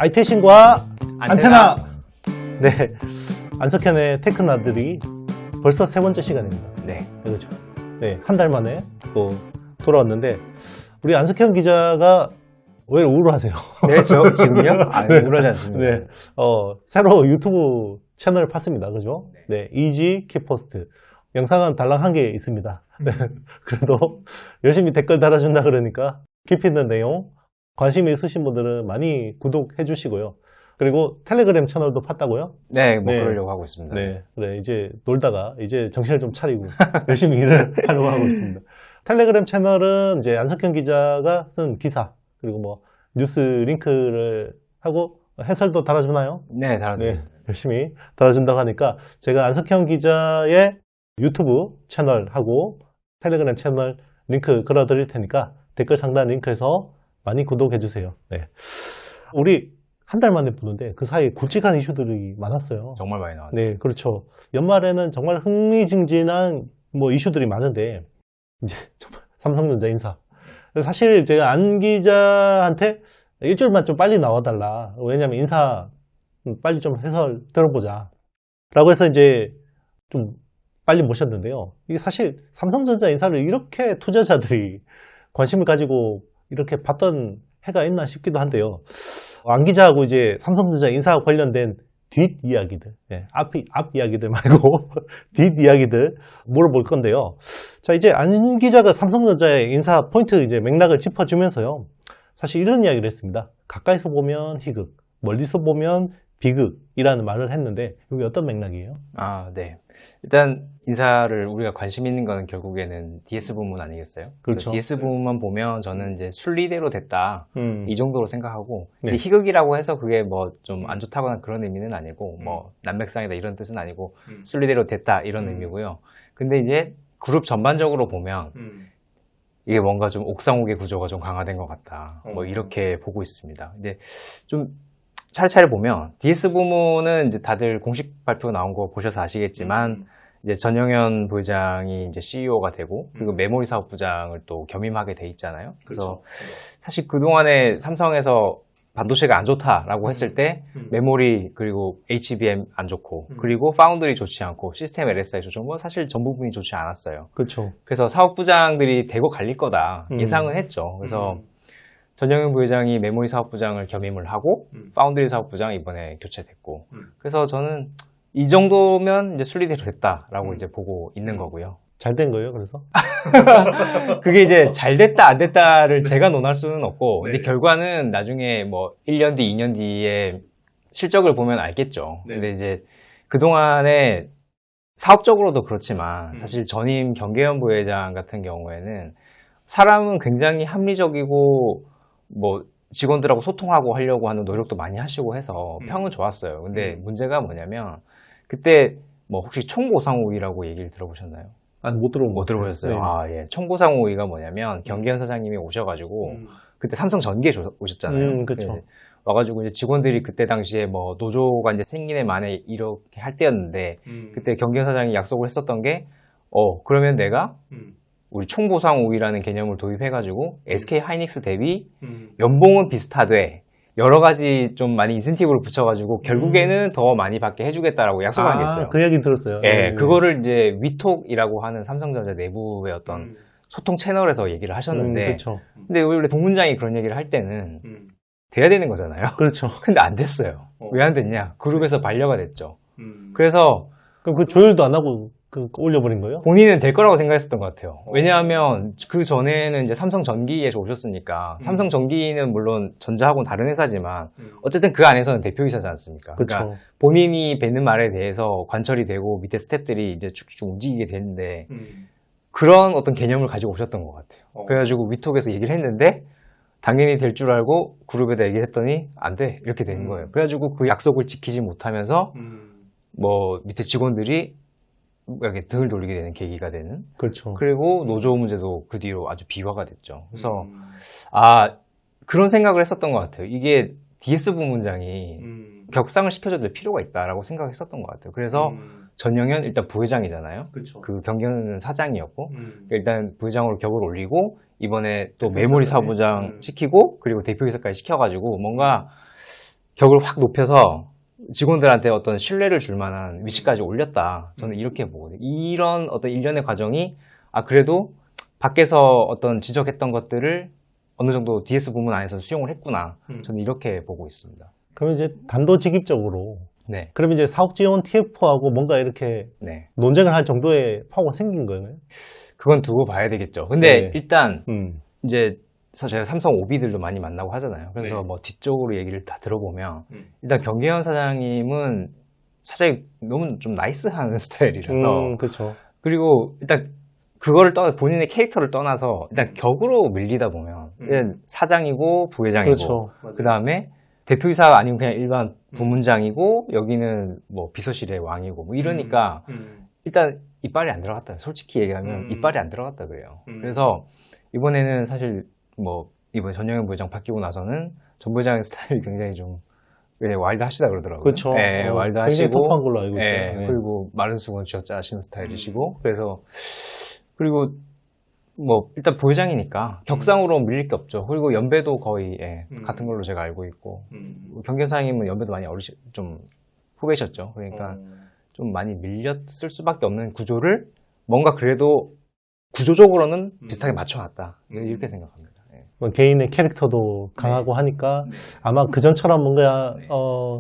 아이테신과 안테나. 네, 안석현의 테크나들이 벌써 세 번째 시간입니다. 네. 그렇죠. 네, 한 달 만에 또 돌아왔는데 우리 안석현 기자가 왜 우울하세요? 네, 저 지금요? 아니, 우울하지 않습니다. 네, 새로 유튜브 채널을 팠습니다. 그죠? 네, 이지 키포스트. 영상은 달랑 한 개 있습니다. 네, 그래도 열심히 댓글 달아준다 그러니까 깊이 있는 내용, 관심이 있으신 분들은 많이 구독해 주시고요. 그리고 텔레그램 채널도 팠다고요? 네, 뭐 네. 그러려고 하고 있습니다. 네, 그래 이제 놀다가 이제 정신을 좀 차리고 열심히 일을 하려고 하고 있습니다. 텔레그램 채널은 이제 안석현 기자가 쓴 기사 그리고 뭐 뉴스 링크를 하고 해설도 달아주나요? 네, 네, 열심히 달아준다고 하니까 제가 안석현 기자의 유튜브 채널하고 텔레그램 채널 링크 걸어드릴 테니까 댓글 상단 링크에서 많이 구독해 주세요. 네, 우리 한 달 만에 보는데 그 사이에 굵직한 이슈들이 많았어요. 정말 많이 나왔죠. 네, 그렇죠. 연말에는 정말 흥미진진한 뭐 이슈들이 많은데 이제 정말 삼성전자 인사. 사실 제가 안 기자한테 일주일만 좀 빨리 나와달라. 왜냐면 인사 빨리 좀 해설 들어보자. 라고 해서 이제 좀 빨리 모셨는데요. 이게 사실 삼성전자 인사를 이렇게 투자자들이 관심을 가지고 이렇게 봤던 해가 있나 싶기도 한데요. 안 기자하고 이제 삼성전자 인사와 관련된 뒷 이야기들, 네, 앞 이야기들 말고 뒷 이야기들 물어볼 건데요. 자, 이제 안 기자가 삼성전자의 인사 포인트 이제 맥락을 짚어주면서요. 사실 이런 이야기를 했습니다. 가까이서 보면 희극, 멀리서 보면 비극이라는 말을 했는데 이게 어떤 맥락이에요? 아, 네. 일단 인사를 우리가 관심 있는 거는 결국에는 DS 부문 아니겠어요? 그렇죠. DS 부문만 보면 저는 이제 순리대로 됐다 이 정도로 생각하고 네. 희극이라고 해서 그게 뭐 좀 안 좋다거나 그런 의미는 아니고 뭐 난맥상이다 이런 뜻은 아니고 순리대로 됐다 이런 의미고요. 근데 이제 그룹 전반적으로 보면 이게 뭔가 좀 옥상옥의 구조가 좀 강화된 것 같다. 뭐 이렇게 보고 있습니다. 이제 좀 차례차례 보면 DS 부문은 이제 다들 공식 발표 나온 거 보셔서 아시겠지만 이제 전영현 부회장이 이제 CEO가 되고 그리고 메모리 사업부장을 또 겸임하게 돼 있잖아요. 그래서 사실 그동안에 삼성에서 반도체가 안 좋다라고 했을 때 메모리 그리고 HBM 안 좋고 그리고 파운드리 좋지 않고 시스템 LSI 좋은 건 사실 전 부분이 좋지 않았어요. 그렇죠. 그래서 사업부장들이 대거 갈릴 거다 예상은 했죠. 그래서 전영현 부회장이 메모리 사업부장을 겸임을 하고 파운드리 사업부장 이번에 교체됐고 그래서 저는 이 정도면 이제 순리대로 됐다라고 이제 보고 있는 거고요. 잘 된 거예요, 그래서? 그게 이제 잘 됐다 안 됐다를 제가 논할 수는 없고 네. 이제 결과는 나중에 뭐 1년 뒤 2년 뒤에 실적을 보면 알겠죠. 네. 근데 이제 그동안에 사업적으로도 그렇지만 사실 전임 경계현 부회장 같은 경우에는 사람은 굉장히 합리적이고 뭐 직원들하고 소통하고 하려고 하는 노력도 많이 하시고 해서 평은 좋았어요. 근데 문제가 뭐냐면 그때 뭐 혹시 총보상우위라고 얘기를 들어보셨나요? 아니, 못 들어본 못 것 같아요. 들어보셨어요? 네. 아, 예. 총보상우위가 뭐냐면 경계현 사장님이 오셔가지고 그때 삼성 전기에 오셨잖아요. 그쵸. 네. 와가지고 이제 직원들이 그때 당시에 뭐 노조가 이제 생긴에 만에 이렇게 할 때였는데 그때 경계현 사장이 약속을 했었던 게 그러면 내가 우리 총보상우위라는 개념을 도입해가지고 SK 하이닉스 대비 연봉은 비슷하되 여러 가지 좀 많이 인센티브를 붙여가지고 결국에는 더 많이 받게 해주겠다라고 약속을 한 게 있어요. 그 얘기 들었어요. 예, 그거를 이제 위톡이라고 하는 삼성전자 내부의 어떤 소통 채널에서 얘기를 하셨는데 그렇죠. 근데 원래 동문장이 그런 얘기를 할 때는 돼야 되는 거잖아요. 그렇죠. 근데 안 됐어요. 왜 안 됐냐? 그룹에서 반려가 됐죠. 그래서 그럼 그 조율도 안 하고 올려버린 거예요? 본인은 될 거라고 생각했었던 것 같아요. 왜냐하면 그 전에는 이제 삼성전기에서 오셨으니까 삼성전기는 물론 전자하고는 다른 회사지만 어쨌든 그 안에서는 대표이사지 않습니까? 그렇죠. 그러니까 본인이 뱉는 말에 대해서 관철이 되고 밑에 스태프들이 이제 쭉쭉 움직이게 되는데 그런 어떤 개념을 가지고 오셨던 것 같아요. 그래가지고 위톡에서 얘기를 했는데 당연히 될 줄 알고 그룹에다 얘기를 했더니 안 돼 이렇게 된 거예요. 그래가지고 그 약속을 지키지 못하면서 뭐 밑에 직원들이 이렇게 등을 돌리게 되는 계기가 되는. 그렇죠. 그리고 노조 문제도 그 뒤로 아주 비화가 됐죠. 그래서 그런 생각을 했었던 것 같아요. 이게 DS 부문장이 격상을 시켜줘야 될 필요가 있다라고 생각했었던 것 같아요. 그래서 전영현 일단 부회장이잖아요. 그렇죠. 그 경계는 사장이었고 일단 부회장으로 격을 올리고 이번에 또 메모리 사부장 시키고 그리고 대표이사까지 시켜가지고 뭔가 격을 확 높여서 직원들한테 어떤 신뢰를 줄 만한 위치까지 올렸다. 저는 이렇게 보거든요. 이런 어떤 일련의 과정이 그래도 밖에서 어떤 지적했던 것들을 어느 정도 DS 부문 안에서 수용을 했구나. 저는 이렇게 보고 있습니다. 그러면 이제 단도직입적으로 네. 그러면 이제 사업 지원 TF하고 뭔가 이렇게 네. 논쟁을 할 정도의 파워가 생긴 거예요? 그건 두고 봐야 되겠죠. 근데 네. 일단 이제 제가 삼성 오비들도 많이 만나고 하잖아요. 그래서 네. 뭐 뒤쪽으로 얘기를 다 들어보면 일단 경계현 사장님은 사장이 너무 좀 나이스한 스타일이라서 그렇죠. 그리고 일단 그거를 떠나 본인의 캐릭터를 떠나서 일단 격으로 밀리다 보면 일단 사장이고 부회장이고 그렇죠. 그 다음에 대표이사가 아니고 그냥 일반 부문장이고 여기는 뭐 비서실의 왕이고 뭐 이러니까 일단 이빨이 안 들어갔다. 솔직히 얘기하면 이빨이 안 들어갔다 그래요. 그래서 이번에는 사실 뭐 이번 전영현 부회장 바뀌고 나서는 전 부회장의 스타일이 굉장히 좀 와일드 하시다 그러더라고요. 그렇죠. 네, 와일드 굉장히 하시고 터프한 걸로 알고 있어요. 네, 네. 그리고 마른 수건 쥐어짜 하시는 스타일이시고 그래서 그리고 뭐 일단 부회장이니까 격상으로 밀릴 게 없죠. 그리고 연배도 거의 같은 걸로 제가 알고 있고 경계현 사장님은 연배도 많이 좀 후배셨죠. 그러니까 좀 많이 밀렸을 수밖에 없는 구조를 뭔가 그래도 구조적으로는 비슷하게 맞춰놨다. 이렇게 생각합니다. 뭐 개인의 캐릭터도 강하고 하니까 네. 아마 그전처럼 뭔가 네.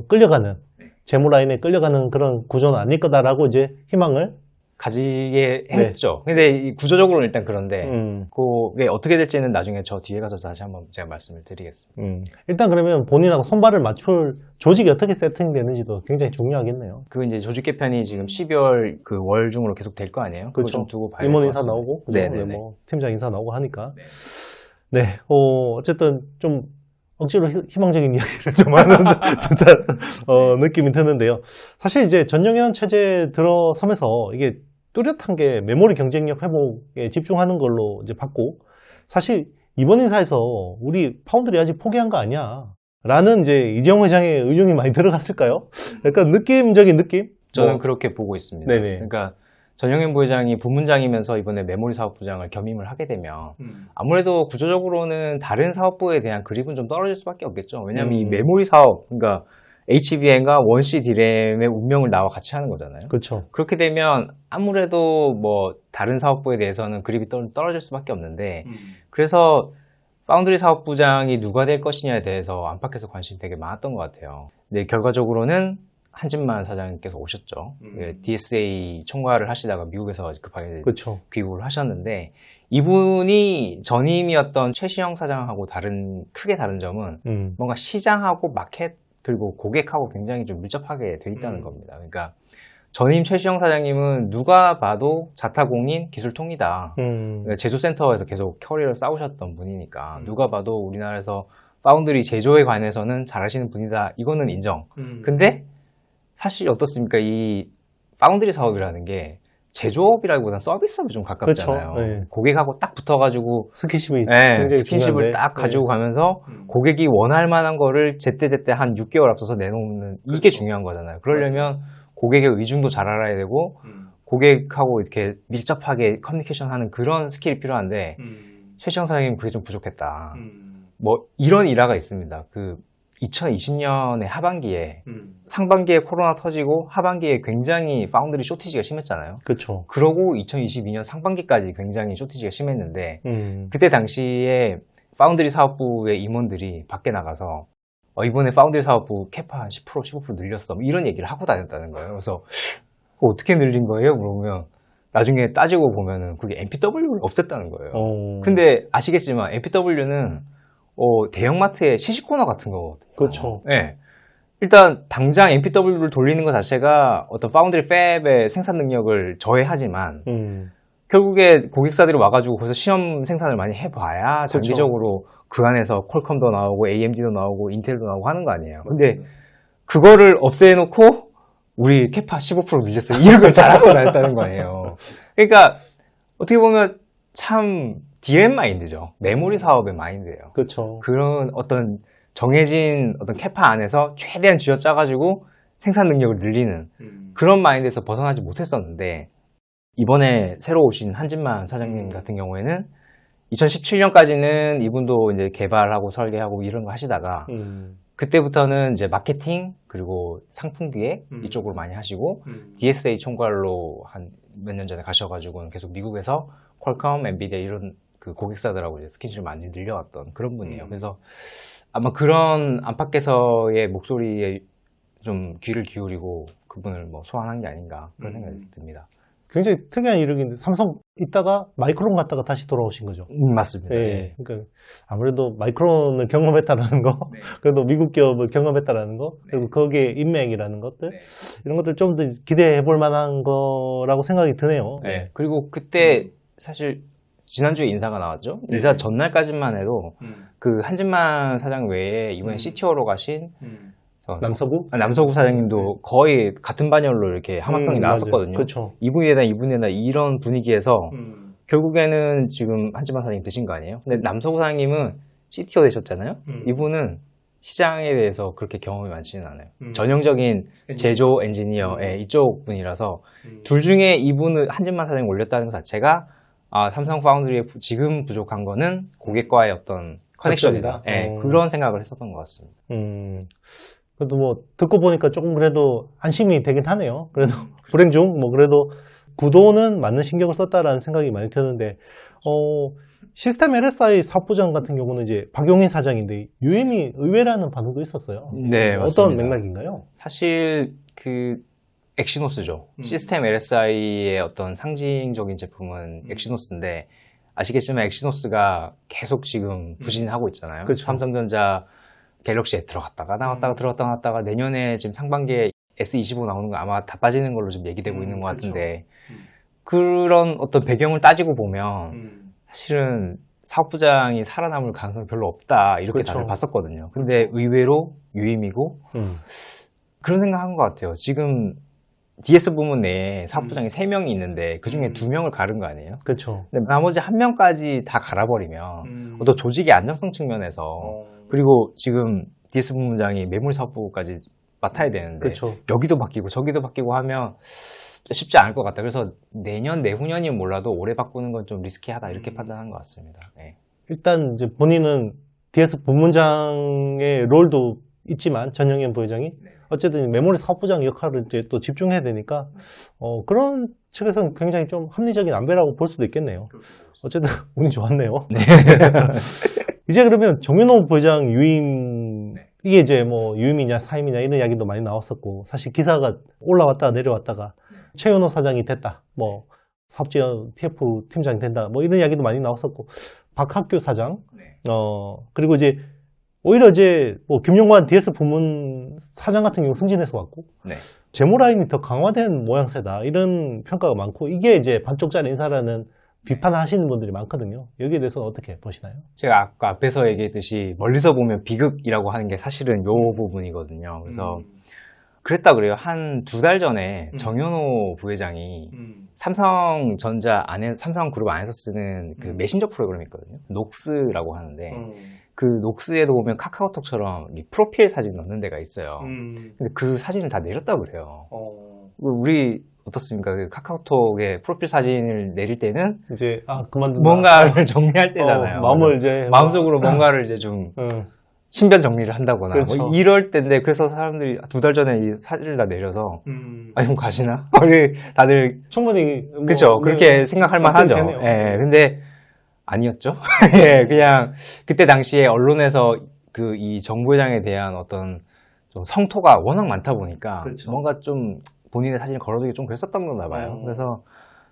끌려가는 네. 재무 라인에 끌려가는 그런 구조는 아닐 거다라고 이제 희망을 가지게 했죠. 근데 이 구조적으로는 일단 그런데 그게 어떻게 될지는 나중에 저 뒤에 가서 다시 한번 제가 말씀을 드리겠습니다. 일단 그러면 본인하고 손발을 맞출 조직이 어떻게 세팅되는지도 굉장히 중요하겠네요. 그 이제 조직 개편이 지금 12월 그 월 중으로 계속 될 거 아니에요? 그거 좀 두고 봐야 임원 될 것 인사 같습니다. 나오고 네네네. 뭐 팀장 인사 나오고 하니까 네. 네, 어쨌든 좀 억지로 희망적인 이야기를 좀 하는 듯한 느낌이 드는데요. 사실 이제 전영현 체제 들어서면서 이게 뚜렷한 게 메모리 경쟁력 회복에 집중하는 걸로 이제 봤고, 사실 이번 인사에서 우리 파운드리 아직 포기한 거 아니야 라는 이제 이재용 회장의 의중이 많이 들어갔을까요? 약간 느낌적인 느낌? 저는 그렇게 보고 있습니다. 네네. 그러니까 전영현 부회장이 부문장이면서 이번에 메모리 사업부장을 겸임을 하게 되면 아무래도 구조적으로는 다른 사업부에 대한 그립은 좀 떨어질 수밖에 없겠죠. 왜냐하면 이 메모리 사업, 그러니까 HBM과 원C D램의 운명을 나와 같이 하는 거잖아요. 그렇죠. 그렇게 되면 아무래도 뭐 다른 사업부에 대해서는 그립이 떨어질 수밖에 없는데 그래서 파운드리 사업부장이 누가 될 것이냐에 대해서 안팎에서 관심이 되게 많았던 것 같아요. 근데 결과적으로는 한진만 사장님께서 오셨죠. DSA 총괄을 하시다가 미국에서 급하게 그렇죠. 귀국을 하셨는데 이분이 전임이었던 최시영 사장하고 크게 다른 점은 뭔가 시장하고 마켓 그리고 고객하고 굉장히 좀 밀접하게 돼 있다는 겁니다. 그러니까 전임 최시영 사장님은 누가 봐도 자타공인 기술통이다. 그러니까 제조센터에서 계속 커리어를 쌓으셨던 분이니까 누가 봐도 우리나라에서 파운드리 제조에 관해서는 잘하시는 분이다. 이거는 인정. 근데 사실 어떻습니까? 이 파운드리 사업이라는 게 제조업이라기보다는 서비스업이 좀 가깝잖아요. 그렇죠. 네. 고객하고 딱 붙어가지고 스킨십이 굉장히 스킨십을 중요한데. 딱 가지고 가면서 고객이 원할 만한 거를 제때 한 6개월 앞서서 내놓는 이게 그렇죠. 중요한 거잖아요. 그러려면 고객의 의중도 잘 알아야 되고 고객하고 이렇게 밀접하게 커뮤니케이션 하는 그런 스킬이 필요한데 최시영 사장님은 그게 좀 부족했다. 뭐 이런 일화가 있습니다. 그 2020년의 하반기에 상반기에 코로나 터지고 하반기에 굉장히 파운드리 쇼티지가 심했잖아요. 그렇죠. 그러고 2022년 상반기까지 굉장히 쇼티지가 심했는데 그때 당시에 파운드리 사업부의 임원들이 밖에 나가서 이번에 파운드리 사업부 캐파 한 10%, 15% 늘렸어. 뭐 이런 얘기를 하고 다녔다는 거예요. 그래서 그거 어떻게 늘린 거예요? 물어보면 나중에 따지고 보면은 그게 MPW를 없앴다는 거예요. 근데 아시겠지만 MPW는 대형마트의 시식코너 같은 거거든요. 그렇죠. 네. 일단 당장 MPW를 돌리는 것 자체가 어떤 파운드리 팹의 생산 능력을 저해하지만 결국에 고객사들이 와가지고 거기서 시험 생산을 많이 해봐야 장기적으로 그 안에서 퀄컴도 나오고 AMD도 나오고 인텔도 나오고 하는 거 아니에요. 근데 그거를 없애놓고 우리 캐파 15% 늘렸어요. 이런 걸 잘하고 다녔다는 거예요. 그러니까 어떻게 보면 참 DM 마인드죠. 메모리 사업의 마인드예요. 그렇죠. 그런 어떤 정해진 어떤 캐파 안에서 최대한 쥐어짜가지고 생산 능력을 늘리는 그런 마인드에서 벗어나지 못했었는데 이번에 새로 오신 한진만 사장님 같은 경우에는 2017년까지는 이분도 이제 개발하고 설계하고 이런 거 하시다가 그때부터는 이제 마케팅 그리고 상품 기획 이쪽으로 많이 하시고 DSA 총괄로 한 몇 년 전에 가셔가지고는 계속 미국에서 퀄컴, 엔비디아 이런 그 고객사들하고 이제 스킨십을 많이 늘려왔던 그런 분이에요. 그래서 아마 그런 안팎에서의 목소리에 좀 귀를 기울이고 그분을 뭐 소환한 게 아닌가 그런 생각이 듭니다. 굉장히 특이한 이력인데 삼성 있다가 마이크론 갔다가 다시 돌아오신 거죠. 맞습니다. 예. 네. 그러니까 아무래도 마이크론을 경험했다라는 거, 네. 그래도 미국 기업을 경험했다라는 거, 그리고 거기에 인맥이라는 것들, 이런 것들 좀 더 기대해 볼 만한 거라고 생각이 드네요. 네. 그리고 그때 사실 지난주에 인사가 나왔죠. 인사 전날까지만 해도 그 한진만 사장 외에 이번에 CTO로 가신 남서구 사장님도 거의 같은 반열로 이렇게 하마평이 나왔었거든요. 그렇죠. 이분이다 이런 분위기에서 결국에는 지금 한진만 사장님 되신 거 아니에요? 근데 남서구 사장님은 CTO 되셨잖아요. 이분은 시장에 대해서 그렇게 경험이 많지는 않아요. 전형적인 제조 엔지니어의 이쪽 분이라서 둘 중에 이분을 한진만 사장님 올렸다는 것 자체가 삼성 파운드리에 지금 부족한 거는 고객과의 어떤 커넥션이다. 네, 그런 생각을 했었던 것 같습니다. 그래도 뭐 듣고 보니까 조금 그래도 안심이 되긴 하네요. 그래도 불행 중 뭐 그래도 구도는 맞는 신경을 썼다라는 생각이 많이 드는데 시스템 LSI 사업부장 같은 경우는 이제 박용인 사장인데 유임이 의외라는 반응도 있었어요. 네, 어떤 맞습니다. 맥락인가요? 사실 그 엑시노스죠. 시스템 LSI의 어떤 상징적인 제품은 엑시노스인데 아시겠지만 엑시노스가 계속 지금 부진하고 있잖아요. 그렇죠. 삼성전자 갤럭시에 들어갔다가 나왔다가 들어갔다가 나왔다가 내년에 지금 상반기에 S25 나오는 거 아마 다 빠지는 걸로 지금 얘기되고 있는 것 같은데 그런 어떤 배경을 따지고 보면 사실은 사업부장이 살아남을 가능성이 별로 없다 이렇게 그렇죠. 다들 봤었거든요. 근데 의외로 유임이고 그런 생각한 것 같아요. 지금 DS 부문 내에 사업부장이 3명이 있는데 그 중에 2명을 가른 거 아니에요? 그렇죠. 근데 나머지 1명까지 다 갈아버리면 어떤 조직의 안정성 측면에서 그리고 지금 DS 부문장이 매물 사업부까지 맡아야 되는데 그렇죠. 여기도 바뀌고 저기도 바뀌고 하면 쉽지 않을 것 같다. 그래서 내년 내후년이면 몰라도 올해 바꾸는 건 좀 리스키하다 이렇게 판단한 것 같습니다. 네. 일단 이제 본인은 DS 부문장의 롤도 있지만 전영현 부회장이 어쨌든 메모리 사업부장 역할을 이제 또 집중해야 되니까 그런 측에서는 굉장히 좀 합리적인 안배라고 볼 수도 있겠네요. 어쨌든 운이 좋았네요. 네. 이제 그러면 정윤호 부회장 유임 이게 이제 뭐 유임이냐 사임이냐 이런 이야기도 많이 나왔었고 사실 기사가 올라왔다가 내려왔다가 최윤호 사장이 됐다 뭐 사업지원 TF 팀장이 된다 뭐 이런 이야기도 많이 나왔었고 박학규 사장 그리고 이제 오히려 이제 뭐 김용관 DS 부문 사장 같은 경우 승진해서 왔고 네. 재무 라인이 더 강화된 모양새다 이런 평가가 많고 이게 이제 반쪽짜리 인사라는 비판을 하시는 분들이 많거든요. 여기에 대해서는 어떻게 보시나요? 제가 아까 앞에서 얘기했듯이 멀리서 보면 비극이라고 하는 게 사실은 요 부분이거든요. 그래서 그랬다 그래요. 한 2달 전에 정윤호 부회장이 삼성전자 안에 삼성그룹 안에서 쓰는 그 메신저 프로그램이 있거든요. 녹스라고 하는데 그 녹스에도 보면 카카오톡처럼 이 프로필 사진 넣는 데가 있어요. 근데 그 사진을 다 내렸다 그래요. 우리 어떻습니까? 그 카카오톡에 프로필 사진을 내릴 때는 이제 그만둔다. 뭔가를 정리할 때잖아요. 마음을 이제 마음속으로 뭔가를 이제 좀 신변 정리를 한다거나 그렇죠. 뭐 이럴 때인데 그래서 사람들이 2달 전에 이 사진을 다 내려서 형 가시나? 우리 다들 충분히 그렇죠. 그렇게 생각할 만하죠. 예. 근데 아니었죠. 예, 그냥 그때 당시에 언론에서 그 이 정부회장에 대한 어떤 좀 성토가 워낙 많다 보니까 그렇죠. 뭔가 좀 본인의 사진을 걸어두기 좀 그랬었던 건가 봐요. 그래서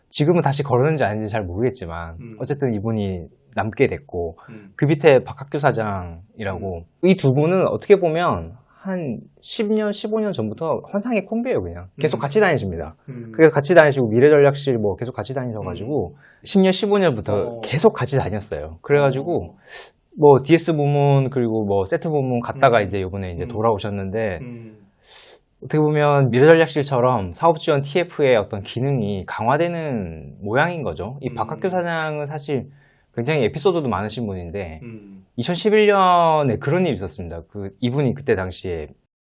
지금은 다시 걸었는지 아닌지 잘 모르겠지만 어쨌든 이분이 남게 됐고 그 밑에 박학규 사장이라고 이 두 분은 어떻게 보면 한 10년, 15년 전부터 환상의 콤비예요, 그냥. 계속 같이 다니십니다. 그래서 같이 다니시고 미래전략실 뭐 계속 같이 다니셔가지고 10년, 15년부터 계속 같이 다녔어요. 그래가지고 뭐 DS 부문 그리고 뭐 세트 부문 갔다가 이제 이번에 이제 돌아오셨는데 어떻게 보면 미래전략실처럼 사업지원 TF의 어떤 기능이 강화되는 모양인 거죠. 이 박학규 사장은 사실 굉장히 에피소드도 많으신 분인데 2011년에 그런 일이 있었습니다. 이분이 그때 당시에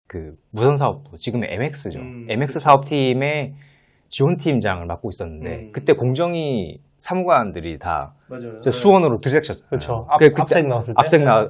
그 무선사업부, 지금의 MX죠. MX 사업팀의 지원팀장을 맡고 있었는데 그때 공정위 사무관들이 다 수원으로 들이닥쳤잖아요. 그렇죠. 그때 압색 나왔을 때.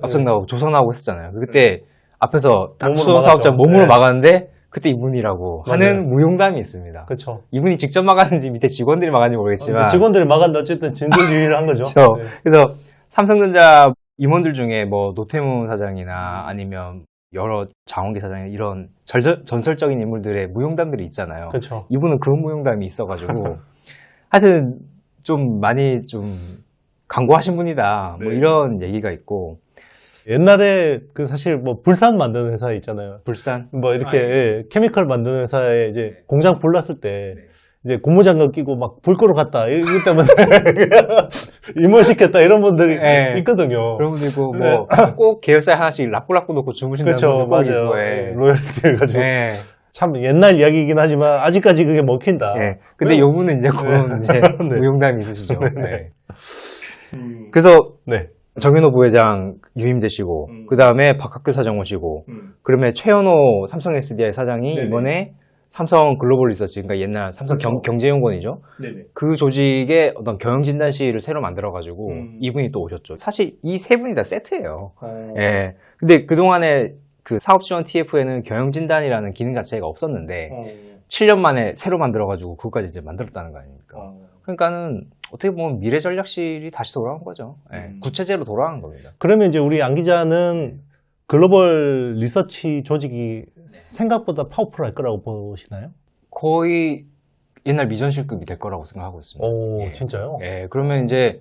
압색 나오고 조선 나오고 했었잖아요. 그때 앞에서 몸으로 수원 막았죠. 사업장 몸으로 네. 막았는데 그때 이분이라고 맞아요. 하는 무용담이 있습니다. 그렇죠. 이분이 직접 막았는지 밑에 직원들이 막았는지 모르겠지만 직원들이 막았는데 어쨌든 진두지휘를 한 거죠. 그렇죠. 네. 그래서 삼성전자 임원들 중에 뭐 노태문 사장이나 아니면 여러 장원기 사장이나 이런 전설적인 인물들의 무용담들이 있잖아요. 그렇죠. 이분은 그런 무용담이 있어가지고 하여튼 좀 많이 좀 강고하신 분이다. 뭐 네. 이런 얘기가 있고 옛날에 그 사실 뭐 불산 만드는 회사 있잖아요. 불산 뭐 이렇게 예, 케미컬 만드는 회사에 이제 네. 공장 불 났을 때 네. 이제 고무장갑 끼고 막 불 끄러 갔다 이것 때문에 임원시켰다 이런 분들이 네. 있거든요. 그런 분도 있고 네. 뭐 꼭 계열사에 하나씩 락구락구 놓고 주무신다는 그렇죠, 분들 꼭 맞아요. 있고, 예. 로열티 해가지고 예. 참 옛날 이야기이긴 하지만 아직까지 그게 먹힌다. 예. 근데 네. 요분은 이제 그런 이제 네. 무용담이 있으시죠. 네. 예. 그래서 네. 정현호 부회장 유임되시고 그 다음에 박학규 사장 오시고 그러면 최현호 삼성 SDI 사장이 네네. 이번에 삼성 글로벌 리서치 그러니까 옛날 삼성 그렇죠. 경제연구원이죠. 네네. 그 조직의 어떤 경영진단실을 새로 만들어가지고 이분이 또 오셨죠. 사실 이 세 분이 다 세트예요. 예. 근데 그동안에 그 사업지원 TF에는 경영진단이라는 기능 자체가 없었는데 7년 만에 새로 만들어가지고 그것까지 이제 만들었다는 거 아닙니까? 그러니까는 어떻게 보면 미래 전략실이 다시 돌아온 거죠. 예. 구체제로 돌아간 겁니다. 그러면 이제 우리 안 기자는 글로벌 리서치 조직이 생각보다 파워풀할 거라고 보시나요? 거의 옛날 미전실급이 될 거라고 생각하고 있습니다. 오, 예. 진짜요? 예, 그러면 이제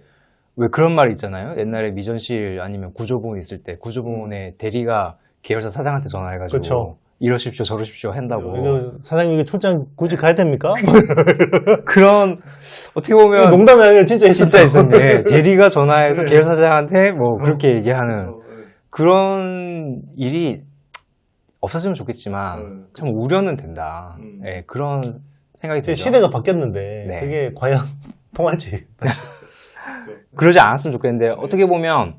왜 그런 말이 있잖아요. 옛날에 미전실 아니면 구조부문 있을 때 구조부문의 대리가 계열사 사장한테 전화해가지고 그쵸. 이러십시오 저러십시오 한다고. 이거 사장님 이거 출장 굳이 가야 됩니까? 그런 어떻게 보면 농담이 아니라 진짜 있었죠. 진짜 있었네. 대리가 전화해서 계열사 사장한테 뭐 그렇게 얘기하는 그런 일이 없었으면 좋겠지만 참 우려는 된다. 예, 그런 생각이 이제 들죠. 시대가 바뀌었는데 네. 그게 과연 통할지. 그러지 않았으면 좋겠는데 어떻게 보면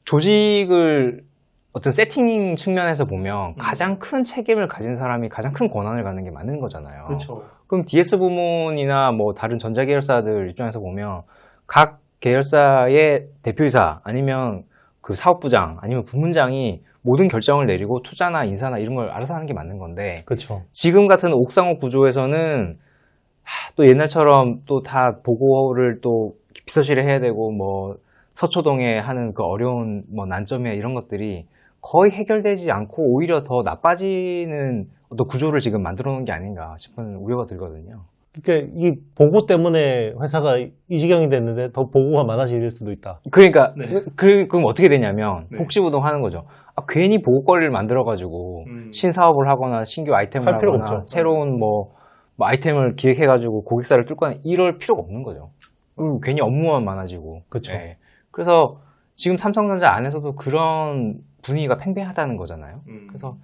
조직을 어떤 세팅 측면에서 보면 가장 큰 책임을 가진 사람이 가장 큰 권한을 갖는 게 맞는 거잖아요. 그렇죠. 그럼 DS 부문이나 뭐 다른 전자계열사들 입장에서 보면 각 계열사의 대표이사 아니면 그 사업부장 아니면 부문장이 모든 결정을 내리고 투자나 인사나 이런 걸 알아서 하는 게 맞는 건데 그렇죠. 지금 같은 옥상호 구조에서는 또 옛날처럼 또 다 보고를 또 비서실에 해야 되고 뭐 서초동에 하는 그 어려운 뭐 난점이나 이런 것들이 거의 해결되지 않고 오히려 더 나빠지는 어떤 구조를 지금 만들어 놓은 게 아닌가 싶은 우려가 들거든요. 그러니까 이 보고 때문에 회사가 이 지경이 됐는데 더 보고가 많아질 수도 있다. 그러니까 네. 그럼 어떻게 되냐면 네. 복지부동 하는 거죠. 괜히 보고거리를 만들어가지고 신사업을 하거나 신규 아이템을 할 필요가 하거나 없죠. 새로운 뭐 아이템을 기획해가지고 고객사를 뚫거나 이럴 필요가 없는 거죠. 괜히 업무만 많아지고. 그쵸. 예. 그래서 지금 삼성전자 안에서도 그런 분위기가 팽팽하다는 거잖아요. 그래서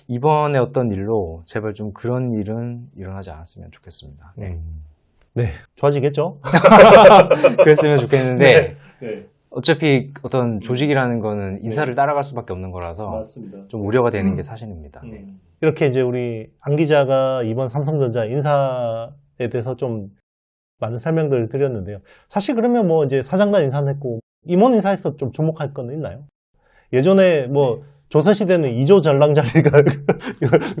이번에 어떤 일로 제발 좀 그런 일은 일어나지 않았으면 좋겠습니다. 네. 네, 좋아지겠죠? 그랬으면 좋겠는데 네. 어차피 어떤 조직이라는 거는 인사를 따라갈 수밖에 없는 거라서 맞습니다. 좀 우려가 되는 게 사실입니다. 네. 이렇게 이제 우리 안 기자가 이번 삼성전자 인사에 대해서 좀 많은 설명들을 드렸는데요. 사실 그러면 뭐 이제 사장단 인사는 했고 임원 인사에서 좀 주목할 건 있나요? 예전에 뭐 조선시대는 2조 전랑 자리가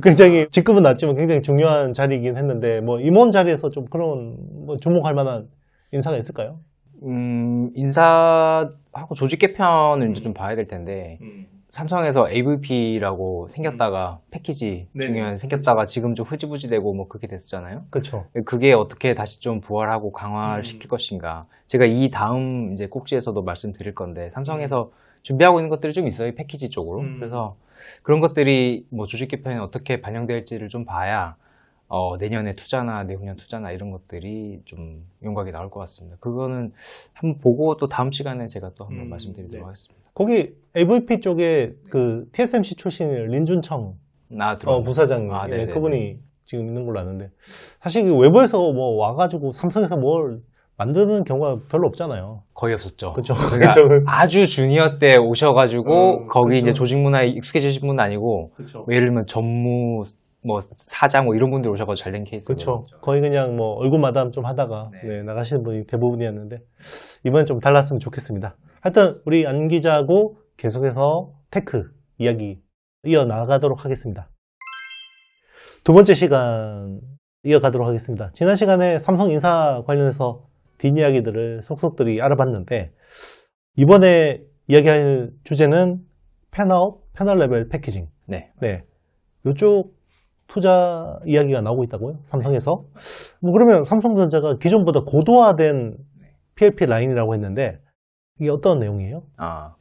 굉장히 직급은 낮지만 굉장히 중요한 자리이긴 했는데 뭐 임원 자리에서 좀 그런 뭐 주목할 만한 인사가 있을까요? 인사하고 조직 개편을 이제 좀 봐야 될 텐데 삼성에서 AVP라고 생겼다가 패키지 중요한 생겼다가 지금 좀 흐지부지 되고 뭐 그렇게 됐었잖아요. 그렇죠. 그게 어떻게 다시 좀 부활하고 강화를 시킬 것인가. 제가 이 다음 이제 꼭지에서도 말씀드릴 건데 삼성에서 준비하고 있는 것들이 좀 있어요. 이 패키지 쪽으로. 그래서 그런 것들이 뭐 조직 개편에 어떻게 반영될지를 좀 봐야 내년에 투자나 내후년 투자나 이런 것들이 좀 윤곽이 나올 것 같습니다. 그거는 한번 보고 또 다음 시간에 제가 또 한번 말씀드리도록 하겠습니다. 거기 AVP 쪽에 그 TSMC 출신인 린준청 부사장님, 그분이 지금 있는 걸로 아는데 사실 외부에서 뭐 와가지고 삼성에서 뭘 만드는 경우가 별로 없잖아요. 거의 없었죠. 그렇죠. 그러니까 아주 주니어 때 오셔가지고 거기 그쵸. 이제 조직 문화에 익숙해지신 분은 아니고 그렇죠. 뭐 예를 들면 전무 뭐 사장 뭐 이런 분들 오셔가지고 잘 된 케이스거든요. 그렇죠. 거의 그냥 뭐 얼굴 마담 좀 하다가 나가시는 분이 대부분이었는데 이번엔 좀 달랐으면 좋겠습니다. 하여튼 우리 안 기자하고 계속해서 테크 이야기 이어나가도록 하겠습니다. 두 번째 시간 이어가도록 하겠습니다. 지난 시간에 삼성 인사 관련해서 뒷이야기들을 속속들이 알아봤는데, 이번에 이야기할 주제는 팬아웃, 패널 레벨 패키징. 네. 네. 이쪽 투자 이야기가 나오고 있다고요? 삼성에서. 뭐 그러면 삼성전자가 기존보다 고도화된 PLP 라인이라고 했는데, 이게 어떤 내용이에요?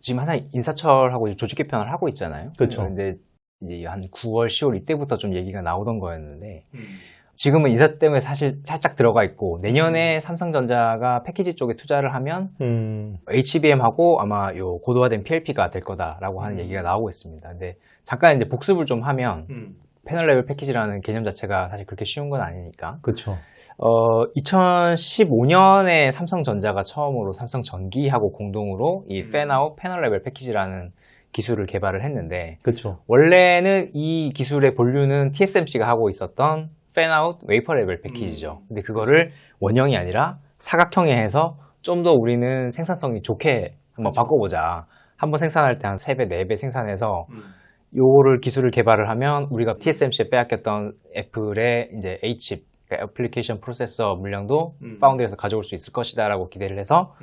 지금 하나 인사철하고 조직 개편을 하고 있잖아요. 그렇죠. 근데 이제 한 9월, 10월 이때부터 좀 얘기가 나오던 거였는데, 지금은 인사 때문에 사실 살짝 들어가 있고, 내년에 삼성전자가 패키지 쪽에 투자를 하면 HBM하고 아마 요 고도화된 PLP가 될 거다라고 하는 얘기가 나오고 있습니다. 근데 잠깐 이제 복습을 좀 하면 패널 레벨 패키지라는 개념 자체가 사실 그렇게 쉬운 건 아니니까. 그렇죠. 2015년에 삼성전자가 처음으로 삼성전기하고 공동으로 이 팬아웃 패널 레벨 패키지라는 기술을 개발을 했는데, 그렇죠. 원래는 이 기술의 본류는 TSMC가 하고 있었던 팬아웃 웨이퍼 레벨 패키지죠. 근데 그거를 원형이 아니라 사각형에 해서 좀 더 우리는 생산성이 좋게 한번 바꿔보자. 한번 생산할 때 한 3배, 4배 생산해서 요거를 기술을 개발을 하면 우리가 TSMC에 빼앗겼던 애플의 이제 H칩, 그러니까 애플리케이션 프로세서 물량도 파운드에서 가져올 수 있을 것이다 라고 기대를 해서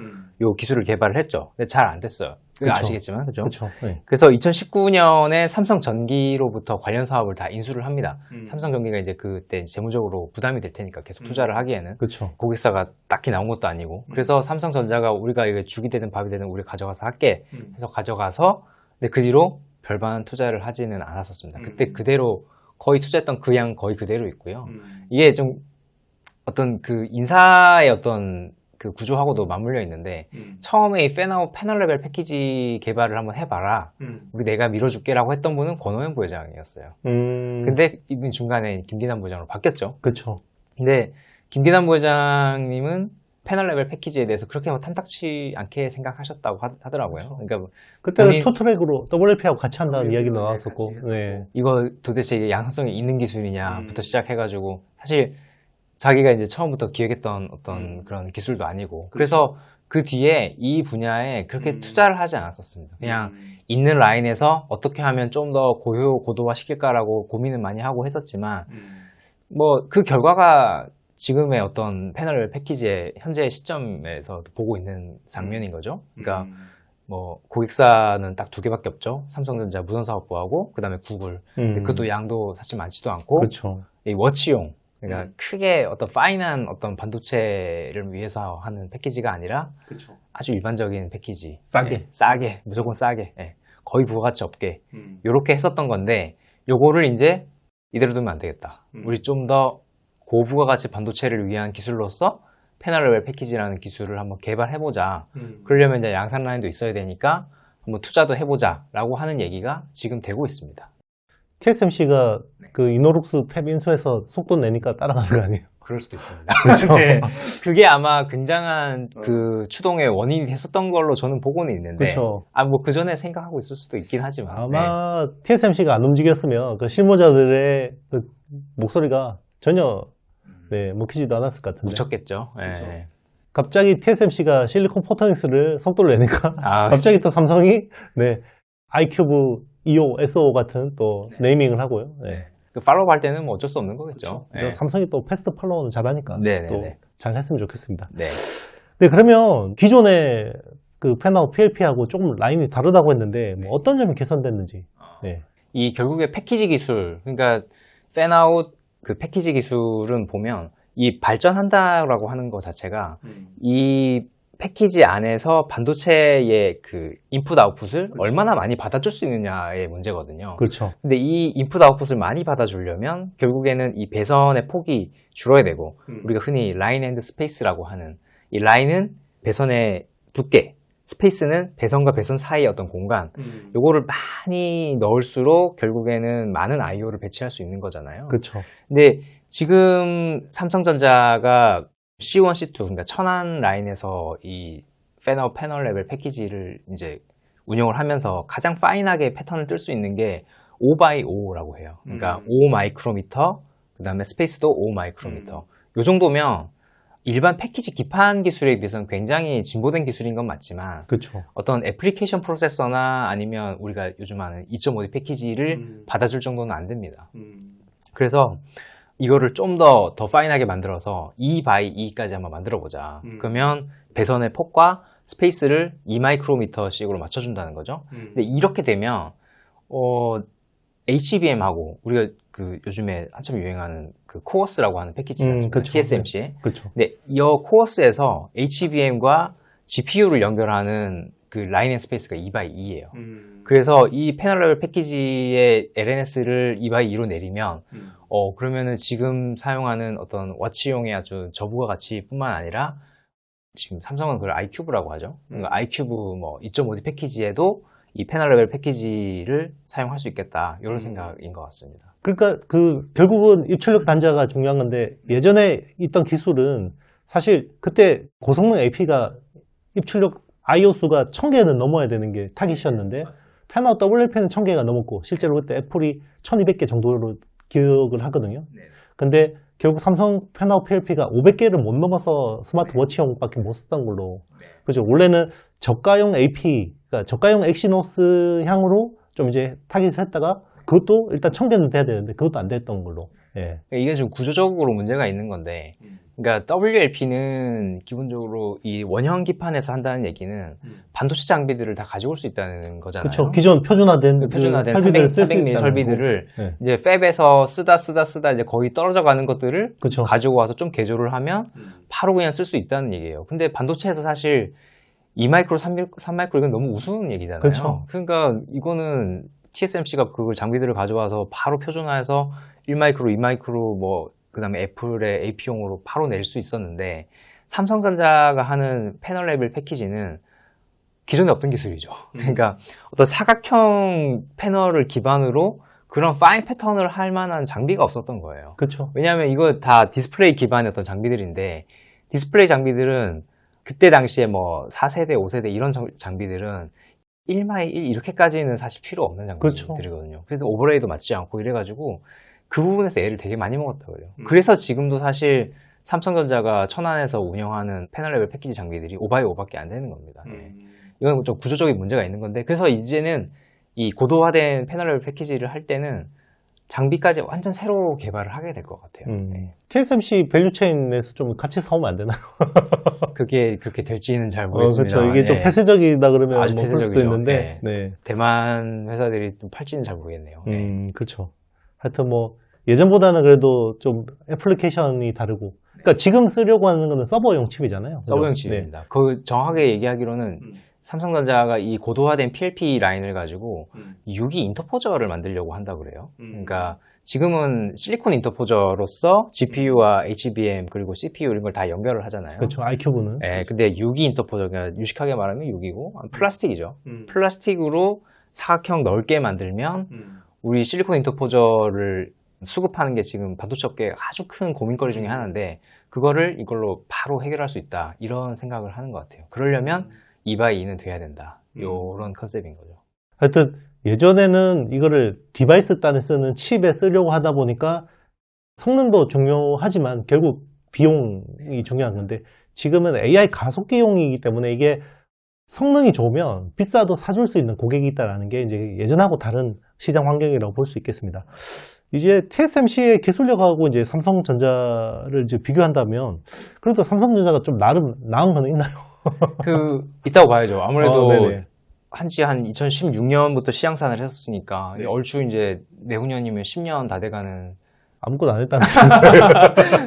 요 기술을 개발을 했죠. 근데 잘 안 됐어요. 그거 그쵸. 아시겠지만, 그죠? 그렇죠. 네. 그래서 2019년에 삼성전기로부터 관련 사업을 다 인수를 합니다. 삼성전기가 이제 그때 재무적으로 부담이 될 테니까 계속 투자를 하기에는 그렇죠. 고객사가 딱히 나온 것도 아니고, 그래서 삼성전자가 우리가 이게 죽이 되든 밥이 되든 우리 가져가서 할게 해서 가져가서, 근데 그 뒤로 별반 투자를 하지는 않았었습니다. 그때 그대로 거의 투자했던 그 양 거의 그대로 있고요. 이게 좀 어떤 그 인사의 어떤 그 구조하고도 맞물려 있는데, 처음에 이 팬아웃 패널 레벨 패키지 개발을 한번 해봐라. 우리 내가 밀어줄게라고 했던 분은 권호연 부회장이었어요. 근데 이분이 중간에 김기남 부회장으로 바뀌었죠. 그렇죠. 근데 김기남 부회장님은 패널 레벨 패키지에 대해서 그렇게 뭐 탐탁치 않게 생각하셨다고 하더라고요. 그러니까 그때는 투트랙으로 WLP하고 같이 한다는 이야기도 나왔었고, 네. 이거 도대체 이게 양산성이 있는 기술이냐부터 시작해가지고, 사실 자기가 이제 처음부터 기획했던 어떤 그런 기술도 아니고, 그래서 그 뒤에 이 분야에 그렇게 투자를 하지 않았었습니다. 그냥 있는 라인에서 어떻게 하면 좀 더 고도화 시킬까라고 고민을 많이 하고 했었지만, 뭐 그 결과가 지금의 어떤 패널 패키지의 현재 시점에서 보고 있는 장면인 거죠. 그러니까 뭐 고객사는 딱 2개밖에 없죠. 삼성전자 무선사업부하고 그 다음에 구글. 그것도 양도 사실 많지도 않고, 그렇죠. 이 워치용, 그러니까 크게 어떤 파인한 어떤 반도체를 위해서 하는 패키지가 아니라 아주 일반적인 패키지, 싸게, 무조건 싸게, 거의 부가가치 없게 요렇게 했었던 건데, 요거를 이제 이대로 두면 안 되겠다. 우리 좀 더 고부가가치 반도체를 위한 기술로서 패널 레벨 패키지라는 기술을 한번 개발해보자. 그러려면 이제 양산 라인도 있어야 되니까 한번 투자도 해보자 라고 하는 얘기가 지금 되고 있습니다. TSMC가 그 이노룩스 탭 인수해서 속도 내니까 따라가는 거 아니에요? 그럴 수도 있습니다. 그렇죠. 네, 그게 아마 굉장한 그 추동의 원인이 됐었던 걸로 저는 보고는 있는데, 그렇죠. 뭐 그 전에 생각하고 있을 수도 있긴 하지만, 아마 TSMC가 안 움직였으면 그 실무자들의 그 목소리가 전혀 먹히지도 않았을 것 같은데. 묻혔겠죠. 그렇죠. 갑자기 TSMC가 실리콘 포토닉스를 속도를 내니까 아, 갑자기 또 삼성이 아이큐브 EO, SO 같은 또 네이밍을 하고요. 그 팔로우 할 때는 뭐 어쩔 수 없는 거겠죠. 그렇죠. 삼성이 또 패스트 팔로우는 잘하니까 또 잘 했으면 좋겠습니다. 네. 네, 그러면 기존의 그 팬아웃 PLP하고 조금 라인이 다르다고 했는데 뭐 어떤 점이 개선됐는지. 이 결국에 패키지 기술, 그러니까 팬아웃 그 패키지 기술은 보면 이 발전한다라고 하는 것 자체가 이 패키지 안에서 반도체의 그 인풋 아웃풋을 얼마나 많이 받아줄 수 있느냐의 문제거든요. 그렇죠. 근데 이 인풋 아웃풋을 많이 받아주려면 결국에는 이 배선의 폭이 줄어야 되고, 우리가 흔히 라인 앤드 스페이스라고 하는, 이 라인은 배선의 두께, 스페이스는 배선과 배선 사이의 어떤 공간, 요거를 많이 넣을수록 결국에는 많은 IO를 배치할 수 있는 거잖아요. 그렇죠. 근데 지금 삼성전자가 C1, C2, 그러니까 천안 라인에서 이 팬아웃 패널 레벨 패키지를 이제 운영을 하면서 가장 파인하게 패턴을 뜰 수 있는 게 5x5라고 해요. 그러니까 5 마이크로미터, 그 다음에 스페이스도 5 마이크로미터. 요 정도면 일반 패키지 기판 기술에 비해서는 굉장히 진보된 기술인 건 맞지만 그렇죠. 어떤 애플리케이션 프로세서나 아니면 우리가 요즘 하는 2.5D 패키지를 받아줄 정도는 안 됩니다. 그래서 이거를 좀 더 파인하게 만들어서 2x2까지 한번 만들어 보자. 그러면 배선의 폭과 스페이스를 2마이크로미터씩으로 맞춰준다는 거죠. 근데 이렇게 되면 HBM하고 우리가 그 요즘에 한참 유행하는 그 코어스라고 하는 패키지지 않습니까? 그쵸. TSMC에. 그렇죠. 근데 이 코어스에서 HBM과 GPU를 연결하는 그 라인 앤 스페이스가 2x2예요. 그래서 이 패널 레벨 패키지의 LNS를 2x2로 내리면 그러면은 지금 사용하는 어떤 워치용의 아주 저부가 가치뿐만 아니라 지금 삼성은 그걸 iCube라고 하죠. 그러니까 iCube 뭐 2.5D 패키지에도 이 패널 레벨 패키지를 사용할 수 있겠다. 이런 생각인 것 같습니다. 그러니까 결국은 입출력 단자가 중요한 건데 예전에 있던 기술은 사실 그때 고성능 AP가 입출력 IO 수가 1000개는 넘어야 되는 게 타깃이었는데 패널 WLP는 1000개가 넘었고 실제로 그때 애플이 1200개 정도로 기억을 하거든요. 근데 결국 삼성 패널 PLP가 500개를 못 넘어서 스마트워치용밖에 못 썼던 걸로. 그죠. 원래는 저가용 AP, 그러니까 저가용 엑시노스 향으로 좀 이제 타깃을 했다가 그것도 일단 1000개는 돼야 되는데 그것도 안 됐던 걸로. 예. 이게 좀 구조적으로 문제가 있는 건데, 그러니까 WLP는 기본적으로 이 원형 기판에서 한다는 얘기는 반도체 장비들을 다 가지고 올 수 있다는 거잖아요. 그렇죠. 기존 표준화된 설비들을 쓸 수 300mm 있다는 설비들을 네. 이제 팹에서 쓰다 이제 거의 떨어져 가는 것들을 그쵸. 가지고 와서 좀 개조를 하면 바로 그냥 쓸 수 있다는 얘기예요. 근데 반도체에서 사실 2마이크로, 3마이크로 이건 너무 우스운 얘기잖아요. 그렇죠. 그러니까 이거는 TSMC가 그걸 장비들을 가져와서 바로 표준화해서 1마이크로, 2마이크로 뭐 그다음에 애플의 AP용으로 바로 낼 수 있었는데 삼성전자가 하는 패널 레벨 패키지는 기존에 없던 기술이죠. 그러니까 어떤 사각형 패널을 기반으로 그런 파인 패턴을 할 만한 장비가 없었던 거예요. 그렇죠. 왜냐하면 이거 다 디스플레이 기반의 어떤 장비들인데 디스플레이 장비들은 그때 당시에 뭐 4세대, 5세대 이런 장비들은 1x1 이렇게까지는 사실 필요 없는 장비들이거든요. 그래서 오버레이도 맞지 않고 이래가지고 그 부분에서 애를 되게 많이 먹었다고 그래요. 그래서 지금도 사실 삼성전자가 천안에서 운영하는 패널 레벨 패키지 장비들이 5x5밖에 안 되는 겁니다. 이건 좀 구조적인 문제가 있는 건데 그래서 이제는 이 고도화된 패널 레벨 패키지를 할 때는 장비까지 완전 새로 개발을 하게 될 것 같아요. 네. TSMC 밸류체인에서 좀 같이 사오면 안 되나요? 그게 그렇게 될지는 잘 모르겠습니다. 그렇죠. 이게 좀 폐쇄적이다 그러면 아주 뭐 그럴 수도 폐쇄적이죠. 있는데. 네. 네. 대만 회사들이 좀 팔지는 잘 모르겠네요. 네. 그렇죠. 하여튼 뭐 예전보다는 그래도 좀 애플리케이션이 다르고. 그러니까 지금 쓰려고 하는 거는 서버용 칩이잖아요. 서버용 그죠? 칩입니다. 그 정확하게 얘기하기로는 삼성전자가 이 고도화된 PLP 라인을 가지고 6기 인터포저를 만들려고 한다고 그래요. 그러니까 지금은 실리콘 인터포저로서 GPU와 HBM 그리고 CPU 이런 걸 다 연결을 하잖아요. 그렇죠. iCube는. 네, 근데 6기 인터포저, 그러니까 유식하게 말하면 6기고 플라스틱이죠. 플라스틱으로 사각형 넓게 만들면 우리 실리콘 인터포저를 수급하는 게 지금 반도체 업계의 아주 큰 고민거리 중에 하나인데 그거를 이걸로 바로 해결할 수 있다 이런 생각을 하는 것 같아요. 그러려면 2x2는 돼야 된다 이런 컨셉인 거죠. 하여튼 예전에는 이거를 디바이스 단에 쓰는 칩에 쓰려고 하다 보니까 성능도 중요하지만 결국 비용이 중요한 건데 지금은 AI 가속기용이기 때문에 이게 성능이 좋으면 비싸도 사줄 수 있는 고객이 있다는 게 이제 예전하고 다른 시장 환경이라고 볼 수 있겠습니다. 이제 TSMC의 기술력하고 이제 삼성전자를 이제 비교한다면 그래도 삼성전자가 좀 나름 나은 건 있나요? 있다고 봐야죠. 아무래도 네네. 한지 한 2016년부터 시장산을 했었으니까 얼추 이제 내후년이면 10년 다 돼가는 아무것도 안 했다는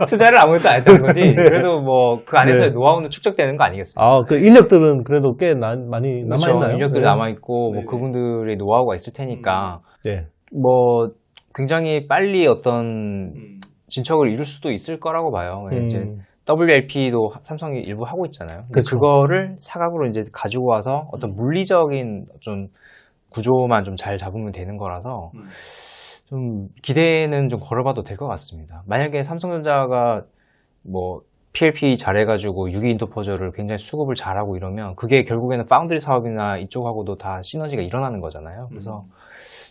투자를 아무것도 안 했다는 거지. 네. 그래도 뭐 그 안에서의 네. 노하우는 축적되는 거 아니겠습니까? 아, 그 인력들은 그래도 꽤 많이 그렇죠. 남아있나요? 인력들 네. 남아있고 뭐 그분들의 노하우가 있을 테니까 네. 뭐 굉장히 빨리 어떤 진척을 이룰 수도 있을 거라고 봐요. 이제 WLP도 삼성이 일부 하고 있잖아요. 근데 그렇죠. 그거를 사각으로 이제 가지고 와서 어떤 물리적인 좀 구조만 좀 잘 잡으면 되는 거라서 좀 기대는 좀 걸어봐도 될 것 같습니다. 만약에 삼성전자가 뭐 PLP 잘해가지고 6기 인터포저를 굉장히 수급을 잘하고 이러면 그게 결국에는 파운드리 사업이나 이쪽하고도 다 시너지가 일어나는 거잖아요. 그래서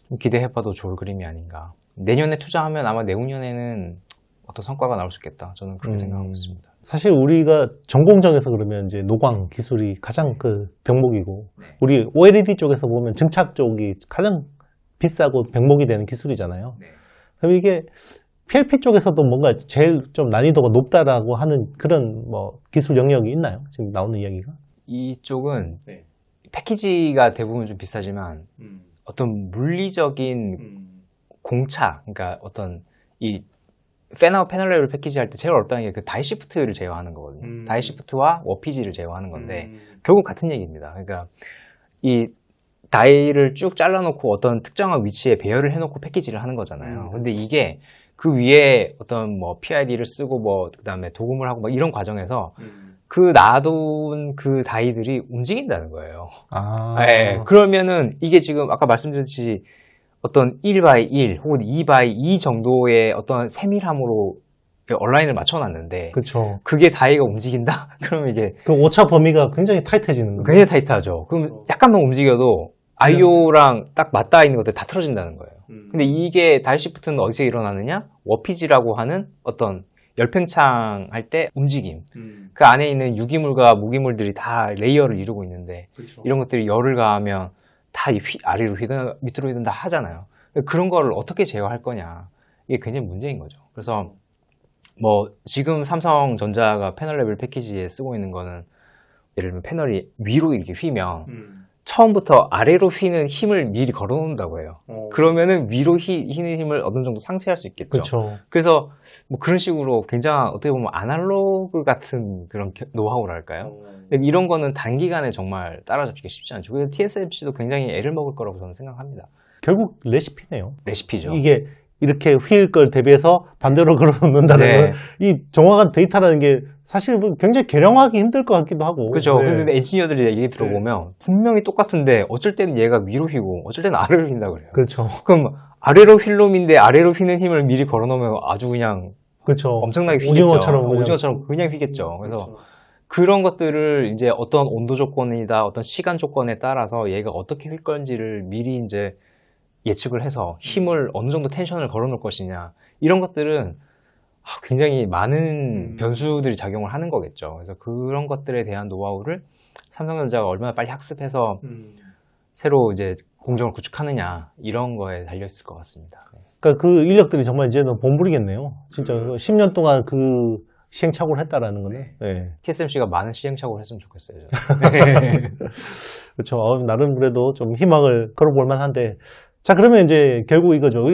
좀 기대해봐도 좋을 그림이 아닌가. 내년에 투자하면 아마 내후년에는 어떤 성과가 나올 수 있겠다. 저는 그렇게 생각하고 있습니다. 사실 우리가 전공정에서 그러면 이제 노광 기술이 가장 그 병목이고, 네. 우리 OLED 쪽에서 보면 증착 쪽이 가장 비싸고 병목이 되는 기술이잖아요. 네. 그럼 이게 PLP 쪽에서도 뭔가 제일 좀 난이도가 높다라고 하는 그런 뭐 기술 영역이 있나요? 지금 나오는 이야기가? 이쪽은 네. 패키지가 대부분 좀 비싸지만 어떤 물리적인 공차, 그러니까 어떤 이 팬아웃 패널 레벨 패키지 할 때 제일 어렵다는 게 그 다이 시프트를 제어하는 거거든요. 다이 시프트와 워피지를 제어하는 건데 결국 같은 얘기입니다. 그러니까 이 다이를 쭉 잘라놓고 어떤 특정한 위치에 배열을 해놓고 패키지를 하는 거잖아요. 근데 이게 그 위에 어떤 뭐 PID를 쓰고 뭐 그다음에 도금을 하고 막 이런 과정에서 그 놔둔 그 다이들이 움직인다는 거예요. 네, 그러면은 이게 지금 아까 말씀드렸듯이 어떤 1x1 혹은 2x2 정도의 어떤 세밀함으로 온라인을 맞춰놨는데 그렇죠. 그게 다이가 움직인다? 그러면 이게 그 오차 범위가 굉장히 타이트해지는 거예요. 굉장히 타이트하죠. 그럼 약간만 움직여도 IO랑 딱 맞닿아 있는 것들 다 틀어진다는 거예요. 근데 이게 다이시프트는 어디서 일어나느냐? 워피지라고 하는 어떤 열팽창 할 때 움직임. 그 안에 있는 유기물과 무기물들이 다 레이어를 이루고 있는데 그렇죠. 이런 것들이 열을 가하면 다 아래로 휘든 밑으로 휘든 다 하잖아요. 그런 거를 어떻게 제어할 거냐. 이게 굉장히 문제인 거죠. 그래서 뭐 지금 삼성전자가 패널 레벨 패키지에 쓰고 있는 거는 예를 들면 패널이 위로 이렇게 휘면 처음부터 아래로 휘는 힘을 미리 걸어 놓는다고 해요. 그러면은 위로 휘는 힘을 어느 정도 상쇄할 수 있겠죠. 그렇죠. 그래서 뭐 그런 식으로 굉장히 어떻게 보면 아날로그 같은 그런 노하우랄까요? 이런 거는 단기간에 정말 따라잡기가 쉽지 않죠. 그래서 TSMC도 굉장히 애를 먹을 거라고 저는 생각합니다. 결국 레시피네요. 레시피죠. 이게 이렇게 휘일 걸 대비해서 반대로 걸어놓는다는 네. 건 이 정확한 데이터라는 게 사실 뭐 굉장히 계량하기 힘들 것 같기도 하고. 그죠. 네. 근데 엔지니어들이 얘기 들어보면 분명히 똑같은데 어쩔 때는 얘가 위로 휘고 어쩔 때는 아래로 휜다 그래요. 그렇죠. 그럼 아래로 휠 놈인데 아래로 휘는 힘을 미리 걸어놓으면 아주 그냥 그렇죠. 엄청나게 휘겠죠. 오징어처럼 그냥 휘겠죠. 그래서 그렇죠. 그런 것들을 이제 어떤 온도 조건이다, 어떤 시간 조건에 따라서 얘가 어떻게 휠 건지를 미리 이제 예측을 해서 힘을 어느 정도 텐션을 걸어 놓을 것이냐 이런 것들은 굉장히 많은 변수들이 작용을 하는 거겠죠. 그래서 그런 것들에 대한 노하우를 삼성전자가 얼마나 빨리 학습해서 새로 이제 공정을 구축하느냐 이런 거에 달려 있을 것 같습니다. 네. 그러니까 그 인력들이 정말 이제는 본부리겠네요. 진짜 10년 동안 그 시행착오를 했다라는 거는. 네. TSMC가 많은 시행착오를 했으면 좋겠어요. 저는. 그렇죠. 나름 그래도 좀 희망을 걸어볼 만한데. 자, 그러면 이제 결국 이거죠.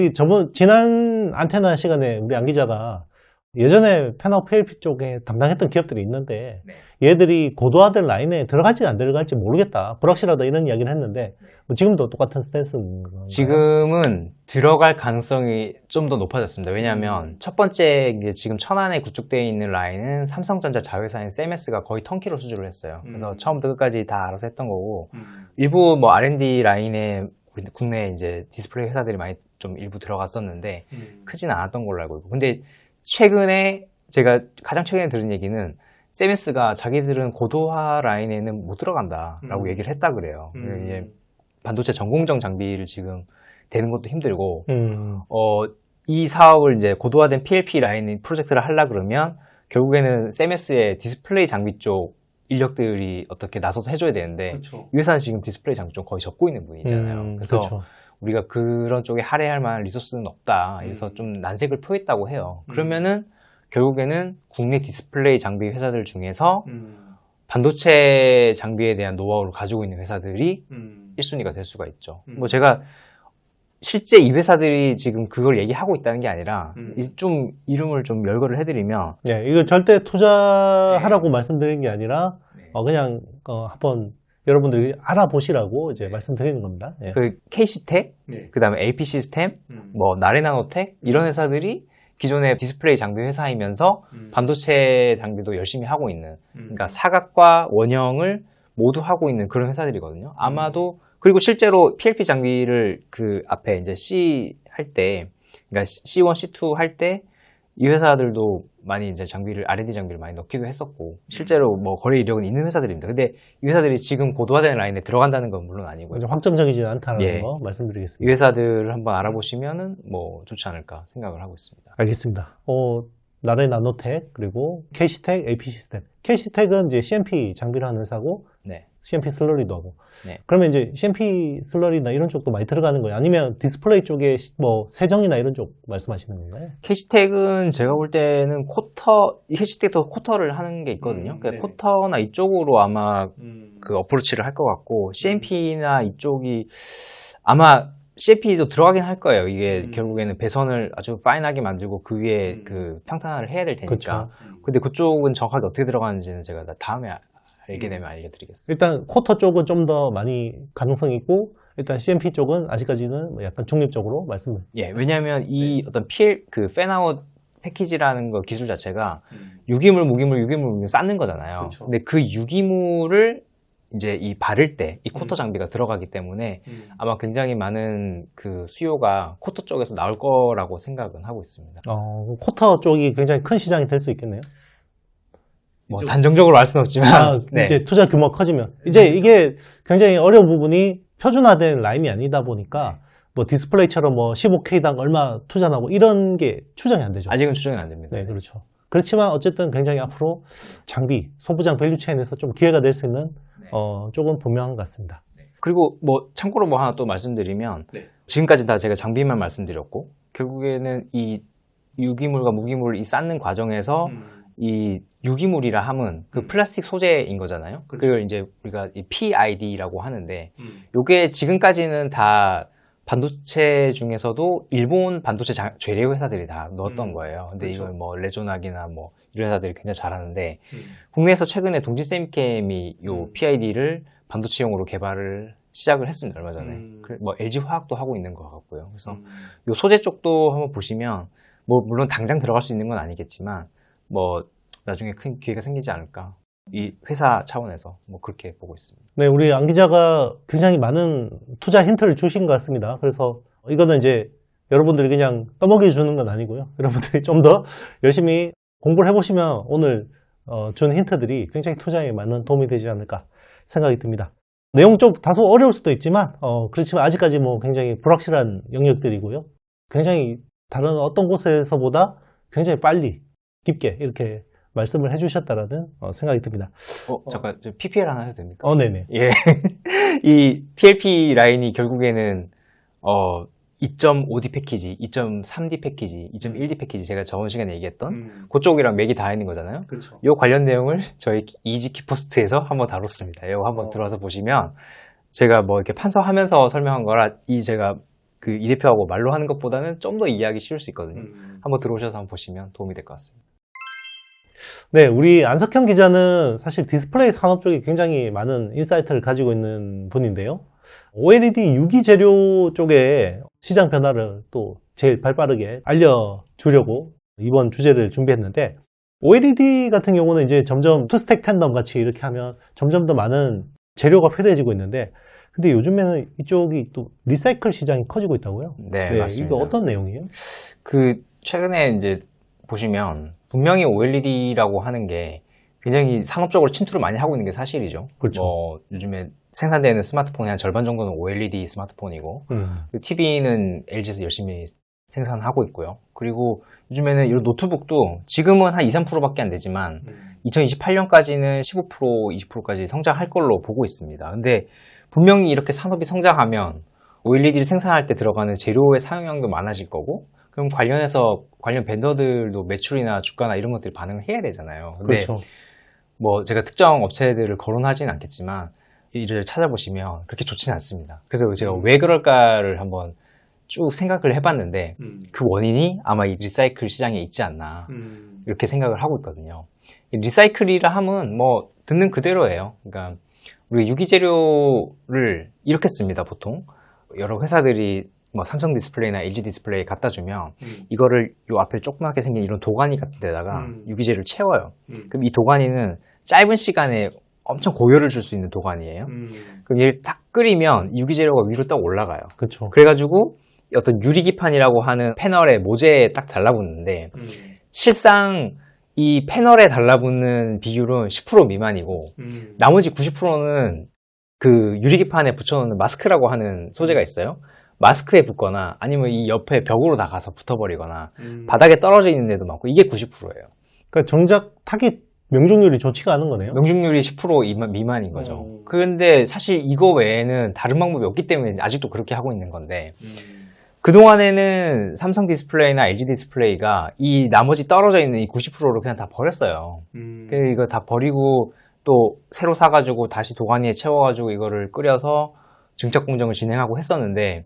지난 안테나 시간에 우리 안 기자가 예전에 팬아웃 PLP 쪽에 담당했던 기업들이 있는데 얘들이 고도화된 라인에 들어갈지 안 들어갈지 모르겠다. 불확실하다 이런 이야기를 했는데 뭐 지금도 똑같은 스탠스인 건가요? 지금은 들어갈 가능성이 좀 더 높아졌습니다. 왜냐하면 첫 번째 이게 지금 천안에 구축되어 있는 라인은 삼성전자 자회사인 세메스가 거의 턴키로 수주를 했어요. 그래서 처음부터 끝까지 다 알아서 했던 거고 일부 뭐 R&D 라인에 국내 이제 디스플레이 회사들이 많이 좀 일부 들어갔었는데 크지는 않았던 걸로 알고 있고 근데 최근에 제가 가장 최근에 들은 얘기는 세메스가 자기들은 고도화 라인에는 못 들어간다라고 얘기를 했다 그래요. 이제 반도체 전공정 장비를 지금 되는 것도 힘들고 이 사업을 이제 고도화된 PLP 라인 프로젝트를 하려 그러면 결국에는 세메스의 디스플레이 장비 쪽 인력들이 어떻게 나서서 해줘야 되는데 그렇죠. 이 회사는 지금 디스플레이 장비 쪽 거의 접고 있는 분이잖아요. 그래서 그렇죠. 우리가 그런 쪽에 할애할 만한 리소스는 없다. 그래서 좀 난색을 표했다고 해요. 그러면은 결국에는 국내 디스플레이 장비 회사들 중에서 반도체 장비에 대한 노하우를 가지고 있는 회사들이 1순위가 될 수가 있죠. 뭐 제가 실제 이 회사들이 지금 그걸 얘기하고 있다는 게 아니라 좀 이름을 좀 열거를 해드리면 네, 이거 절대 투자하라고 말씀드리는 게 아니라 그냥 한번 여러분들이 알아보시라고 이제 말씀드리는 겁니다. 예. 그 KC텍, 그 다음에 AP 시스템, 뭐 나레나노텍 이런 회사들이 기존의 디스플레이 장비 회사이면서 반도체 장비도 열심히 하고 있는 그러니까 사각과 원형을 모두 하고 있는 그런 회사들이거든요. 아마도 그리고 실제로 PLP 장비를 그 앞에 이제 C 할 때, 그러니까 C1, C2 할 때 이 회사들도 많이 이제 장비를 R&D 장비를 많이 넣기도 했었고 실제로 뭐 거래 이력은 있는 회사들입니다. 근데 이 회사들이 지금 고도화된 라인에 들어간다는 건 물론 아니고요. 확정적이지 않다는 예. 거 말씀드리겠습니다. 이 회사들을 한번 알아보시면은 뭐 좋지 않을까 생각을 하고 있습니다. 알겠습니다. 나레 나노텍, 그리고 KC텍, AP 시스템. KC텍은 이제 CMP 장비를 하는 회사고, 네. CMP 슬러리도 하고. 네. 그러면 이제 CMP 슬러리나 이런 쪽도 많이 들어가는 거예요? 아니면 디스플레이 쪽에 뭐 세정이나 이런 쪽 말씀하시는 건가요? 캐시텍은 제가 볼 때는 캐시텍도 쿼터를 하는 게 있거든요. 그러니까 쿼터나 이쪽으로 아마 그 어프로치를 할 것 같고, CMP나 이쪽이 아마 CMP도 들어가긴 할 거예요. 이게 결국에는 배선을 아주 파인하게 만들고 그 위에 그 평탄화를 해야 될 테니까. 그쵸. 근데 그쪽은 정확하게 어떻게 들어가는지는 제가 다음에 알게 되면 알려드리겠습니다. 일단 쿼터 쪽은 좀 더 많이 가능성이 있고, 일단 CMP 쪽은 아직까지는 뭐 약간 중립적으로 말씀을. 예, 왜냐하면 이 어떤 그 팬아웃 패키지라는 거 기술 자체가 유기물, 무기물 쌓는 거잖아요. 그쵸. 근데 그 유기물을 이제 이 바를 때 이 쿼터 장비가 들어가기 때문에 아마 굉장히 많은 그 수요가 쿼터 쪽에서 나올 거라고 생각은 하고 있습니다. 쿼터 쪽이 굉장히 큰 시장이 될 수 있겠네요. 뭐 단정적으로 알 수는 없지만 네. 이제 투자 규모가 커지면 이제 이게 굉장히 어려운 부분이 표준화된 라인이 아니다 보니까 뭐 디스플레이처럼 뭐 15K당 얼마 투자하고 이런 게 추정이 안 되죠. 아직은 추정이 안 됩니다. 네, 그렇죠. 그렇지만 어쨌든 굉장히 앞으로 장비, 소부장 밸류체인에서 좀 기회가 될 수 있는 쪽은 분명한 것 같습니다. 그리고 뭐 참고로 뭐 하나 또 말씀드리면 지금까지 다 제가 장비만 말씀드렸고 결국에는 이 유기물과 무기물을 쌓는 과정에서 이 유기물이라 함은 그 플라스틱 소재인 거잖아요. 그걸 이제 우리가 이 PID라고 하는데 요게 지금까지는 다 반도체 중에서도 일본 반도체 재료 회사들이 다 넣었던 거예요. 근데 그렇죠. 이걸 뭐 레조나기나 뭐 이런 회사들이 굉장히 잘하는데 국내에서 최근에 동지세미캠이 요 PID를 반도체용으로 개발을 시작을 했습니다. 얼마 전에. 뭐 LG 화학도 하고 있는 것 같고요. 그래서 요 소재 쪽도 한번 보시면 뭐 물론 당장 들어갈 수 있는 건 아니겠지만 뭐 나중에 큰 기회가 생기지 않을까. 이 회사 차원에서 뭐 그렇게 보고 있습니다. 네, 우리 안 기자가 굉장히 많은 투자 힌트를 주신 것 같습니다. 그래서 이거는 이제 여러분들이 그냥 떠먹여 주는 건 아니고요. 여러분들이 좀 더 열심히 공부를 해보시면 오늘 준 힌트들이 굉장히 투자에 많은 도움이 되지 않을까 생각이 듭니다. 내용 좀 다소 어려울 수도 있지만 그렇지만 아직까지 뭐 굉장히 불확실한 영역들이고요. 굉장히 다른 어떤 곳에서보다 굉장히 빨리 깊게 이렇게 말씀을 해주셨다라는 생각이 듭니다. 잠깐 PPL 하나 해도 됩니까? 네네. 예, 이 PLP 라인이 결국에는 2.5D 패키지, 2.3D 패키지, 2.1D 패키지 제가 저번 시간에 얘기했던 그쪽이랑 맥이 다 있는 거잖아요. 그렇죠. 이 관련 내용을 저희 이지 키포스트에서 한번 다뤘습니다. 이거 한번 들어와서 보시면 제가 뭐 이렇게 판서하면서 설명한 거라 제가 그 이 대표하고 말로 하는 것보다는 좀 더 이해하기 쉬울 수 있거든요. 한번 들어오셔서 한번 보시면 도움이 될 것 같습니다. 네, 우리 안석현 기자는 사실 디스플레이 산업 쪽에 굉장히 많은 인사이트를 가지고 있는 분인데요. OLED 유기 재료 쪽에 시장 변화를 또 제일 발빠르게 알려주려고 이번 주제를 준비했는데, OLED 같은 경우는 이제 점점 투스택 텐덤 같이 이렇게 하면 점점 더 많은 재료가 필요해지고 있는데, 근데 요즘에는 이쪽이 또 리사이클 시장이 커지고 있다고요? 네, 맞습니다. 이거 어떤 내용이에요? 최근에 이제 보시면 분명히 OLED라고 하는 게 굉장히 산업적으로 침투를 많이 하고 있는 게 사실이죠. 그렇죠. 뭐 요즘에 생산되는 스마트폰의 한 절반 정도는 OLED 스마트폰이고 TV는 LG에서 열심히 생산하고 있고요. 그리고 요즘에는 이런 노트북도 지금은 한 2, 3%밖에 안 되지만 2028년까지는 15%, 20%까지 성장할 걸로 보고 있습니다. 근데 분명히 이렇게 산업이 성장하면 OLED를 생산할 때 들어가는 재료의 사용량도 많아질 거고, 그럼 관련 벤더들도 매출이나 주가나 이런 것들이 반응을 해야 되잖아요. 근데 그렇죠. 뭐 제가 특정 업체들을 거론하지는 않겠지만 이를 찾아보시면 그렇게 좋지는 않습니다. 그래서 제가 왜 그럴까를 한번 쭉 생각을 해봤는데 그 원인이 아마 이 리사이클 시장에 있지 않나 이렇게 생각을 하고 있거든요. 이 리사이클이라 함은 뭐 듣는 그대로예요. 그러니까 우리 유기재료를 이렇게 씁니다. 보통 여러 회사들이 뭐 삼성 디스플레이나 LG 디스플레이 갖다 주면 이거를 요 앞에 조그맣게 생긴 이런 도가니 같은 데다가 유기재료를 채워요. 그럼 이 도가니는 짧은 시간에 엄청 고열을 줄 수 있는 도가니예요. 그럼 얘를 딱 끓이면 유기재료가 위로 딱 올라가요. 그렇죠. 그래가지고 어떤 유리기판이라고 하는 패널에 모재에 딱 달라붙는데 실상 이 패널에 달라붙는 비율은 10% 미만이고 나머지 90%는 그 유리기판에 붙여놓는 마스크라고 하는 소재가 있어요. 마스크에 붙거나 아니면 이 옆에 벽으로 다 가서 붙어버리거나 바닥에 떨어져 있는 데도 많고 이게 90%예요. 그러니까 정작 타깃 명중률이 좋지가 않은 거네요. 명중률이 10% 미만인 거죠. 그런데 사실 이거 외에는 다른 방법이 없기 때문에 아직도 그렇게 하고 있는 건데 그동안에는 삼성 디스플레이나 LG 디스플레이가 이 나머지 떨어져 있는 이 90%를 그냥 다 버렸어요. 그래서 이거 다 버리고 또 새로 사가지고 다시 도가니에 채워가지고 이거를 끓여서 증착 공정을 진행하고 했었는데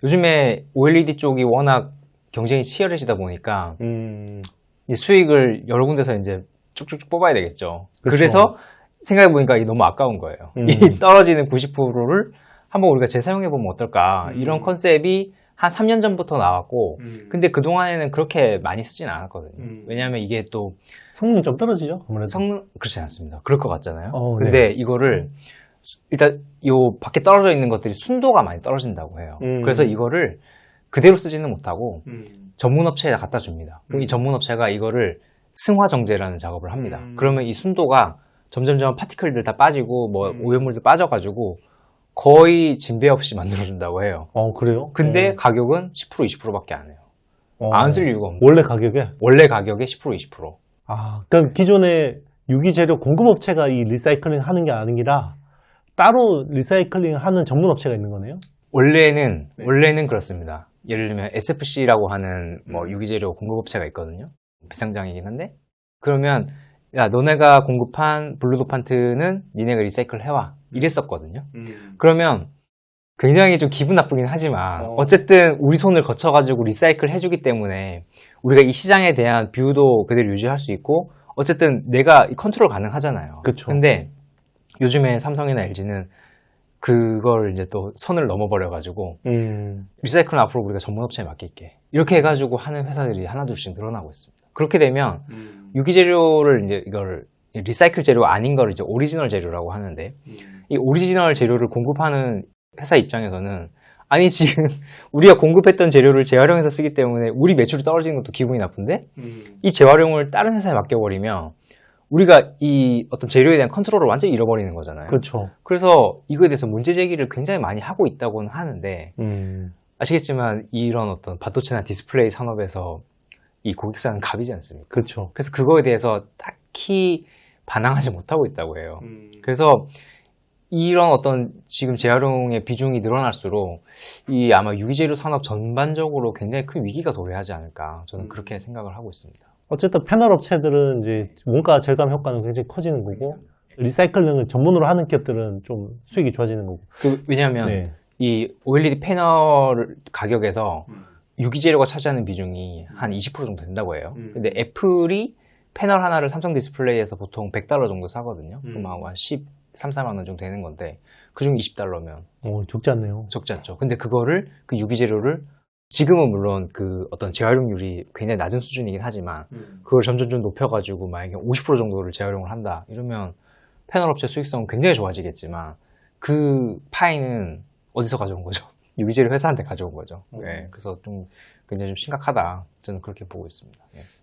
요즘에 OLED 쪽이 워낙 경쟁이 치열해지다 보니까 이 수익을 여러 군데서 이제 쭉쭉쭉 뽑아야 되겠죠. 그쵸. 그래서 생각해보니까 이게 너무 아까운 거예요. 이 떨어지는 90%를 한번 우리가 재사용해보면 어떨까. 이런 컨셉이 한 3년 전부터 나왔고 근데 그동안에는 그렇게 많이 쓰진 않았거든요. 왜냐하면 이게 또 성능이 좀 떨어지죠? 아무래도. 성능 그렇지 않습니다. 그럴 것 같잖아요. 네. 근데 이거를 일단 요 밖에 떨어져 있는 것들이 순도가 많이 떨어진다고 해요. 그래서 이거를 그대로 쓰지는 못하고 전문 업체에다 갖다 줍니다. 그럼 이 전문 업체가 이거를 승화 정제라는 작업을 합니다. 그러면 이 순도가 점점점 파티클들 다 빠지고 뭐 오염물들 빠져가지고 거의 진배 없이 만들어준다고 해요. 그래요? 근데 가격은 10% 20%밖에 안 해요. 안 쓸 이유가 없는 원래 가격에? 원래 가격의 10% 20%. 그럼 기존의 유기재료 공급업체가 이 리사이클링 하는 게 아니라 따로 리사이클링 하는 전문 업체가 있는 거네요? 원래는 그렇습니다. 예를 들면 SFC라고 하는 뭐 유기재료 공급업체가 있거든요. 비상장이긴 한데 그러면 야 너네가 공급한 블루도판트는 니네가 리사이클 해와 이랬었거든요. 그러면 굉장히 좀 기분 나쁘긴 하지만 어쨌든 우리 손을 거쳐가지고 리사이클 해주기 때문에 우리가 이 시장에 대한 뷰도 그대로 유지할 수 있고 어쨌든 내가 컨트롤 가능하잖아요. 그쵸. 근데 요즘에 삼성이나 LG는 그걸 이제 또 선을 넘어버려가지고 리사이클은 앞으로 우리가 전문업체에 맡길게 이렇게 해가지고 하는 회사들이 하나둘씩 늘어나고 있습니다. 그렇게 되면 유기재료를 이제 이걸 리사이클 재료가 아닌 걸 이제 오리지널 재료라고 하는데 이 오리지널 재료를 공급하는 회사 입장에서는 아니 지금 우리가 공급했던 재료를 재활용해서 쓰기 때문에 우리 매출이 떨어지는 것도 기분이 나쁜데 이 재활용을 다른 회사에 맡겨버리면 우리가 이 어떤 재료에 대한 컨트롤을 완전히 잃어버리는 거잖아요. 그렇죠. 그래서 이거에 대해서 문제 제기를 굉장히 많이 하고 있다고는 하는데 아시겠지만 이런 어떤 반도체나 디스플레이 산업에서 이 고객사는 갑이지 않습니까? 그렇죠. 그래서 그거에 대해서 딱히 반항하지 못하고 있다고 해요. 그래서 이런 어떤 지금 재활용의 비중이 늘어날수록 이 아마 유기재료 산업 전반적으로 굉장히 큰 위기가 도래하지 않을까 저는 그렇게 생각을 하고 있습니다. 어쨌든 패널 업체들은 이제 원가 절감 효과는 굉장히 커지는 거고 리사이클링을 전문으로 하는 기업들은 좀 수익이 좋아지는 거고. 왜냐하면 이 OLED 패널 가격에서 유기재료가 차지하는 비중이 한 20% 정도 된다고 해요. 근데 애플이 패널 하나를 삼성 디스플레이에서 보통 $100 정도 사거든요. 그럼 한 13, 14만 원 정도 되는 건데 그중 $20면 적지 않네요. 적지 않죠. 근데 그거를 그 유기재료를 지금은 물론 그 어떤 재활용률이 굉장히 낮은 수준이긴 하지만 그걸 점점 좀 높여가지고 만약에 50% 정도를 재활용을 한다 이러면 패널 업체 수익성은 굉장히 좋아지겠지만 그 파이는 어디서 가져온 거죠? 유기재료 회사한테 가져온 거죠. 그래서 좀 굉장히 좀 심각하다. 저는 그렇게 보고 있습니다.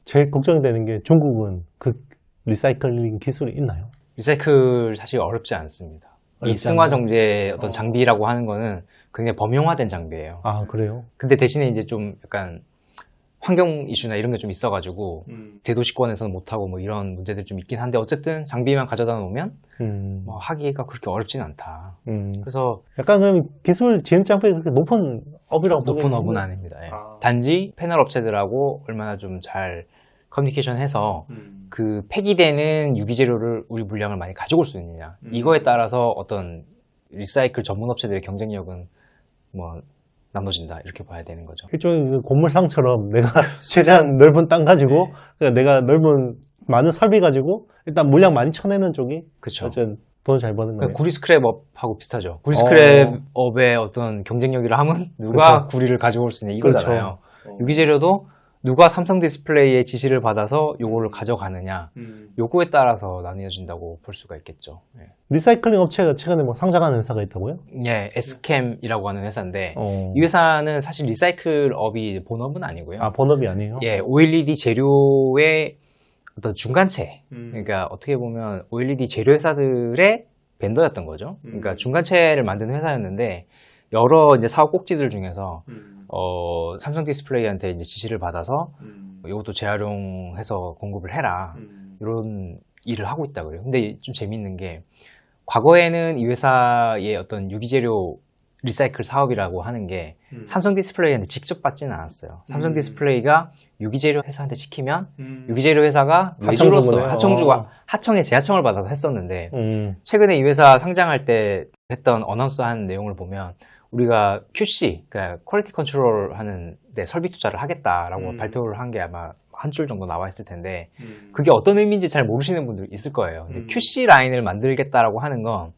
제일 걱정되는 게 중국은 그 리사이클링 기술이 있나요? 리사이클 사실 어렵지 않습니다. 이 승화정제 어떤 장비라고 하는 거는 굉장히 범용화된 장비예요. 그래요? 근데 대신에 이제 좀 약간 환경 이슈나 이런 게 좀 있어가지고 대도시권에서는 못하고 뭐 이런 문제들이 좀 있긴 한데 어쨌든 장비만 가져다 놓으면 뭐 하기가 그렇게 어렵진 않다. 그래서 약간 그럼 기술 지원 장벽이 그렇게 높은 업이라고 높은 업은 아닙니다. 단지 패널 업체들하고 얼마나 좀 잘 커뮤니케이션 해서 그 폐기되는 유기재료를 우리 물량을 많이 가지고 올 수 있느냐 이거에 따라서 어떤 리사이클 전문 업체들의 경쟁력은 뭐 나눠진다 이렇게 봐야 되는 거죠. 일종의 건물상처럼 내가 최대한 넓은 땅 가지고 내가 넓은 많은 설비 가지고 일단 물량 많이 쳐내는 쪽이 그렇죠. 돈을 잘 버는 거예요. 구리 스크랩업하고 비슷하죠. 구리 스크랩업의 어떤 경쟁력이라 하면 누가 그쵸. 구리를 가지고 올 수 있냐 이거잖아요. 유기재료도 누가 삼성 디스플레이의 지시를 받아서 요거를 가져가느냐 요거에 따라서 나뉘어진다고 볼 수가 있겠죠. 리사이클링 업체가 최근에 뭐 상장하는 회사가 있다고요? 예, 에스캠이라고 하는 회사인데 이 회사는 사실 리사이클 업이 본업은 아니고요. 본업이 아니에요? 예, OLED 재료의 어떤 중간체. 그러니까 어떻게 보면 OLED 재료 회사들의 벤더였던 거죠. 그러니까 중간체를 만드는 회사였는데 여러 이제 사업 꼭지들 중에서 삼성 디스플레이한테 이제 지시를 받아서 이것도 재활용해서 공급을 해라 이런 일을 하고 있다 그래요. 근데 좀 재밌는 게 과거에는 이 회사의 어떤 유기재료 리사이클 사업이라고 하는 게 삼성 디스플레이한테 직접 받지는 않았어요. 삼성 디스플레이가 유기재료 회사한테 시키면 유기재료 회사가 외주로서 하청에 재하청을 받아서 했었는데 최근에 이 회사 상장할 때 했던 어나운스한 내용을 보면 우리가 QC, 그러니까 퀄리티 컨트롤 하는 데 설비 투자를 하겠다라고 발표를 한 게 아마 한 줄 정도 나와 있을 텐데 그게 어떤 의미인지 잘 모르시는 분들 있을 거예요. 근데 QC 라인을 만들겠다라고 하는 건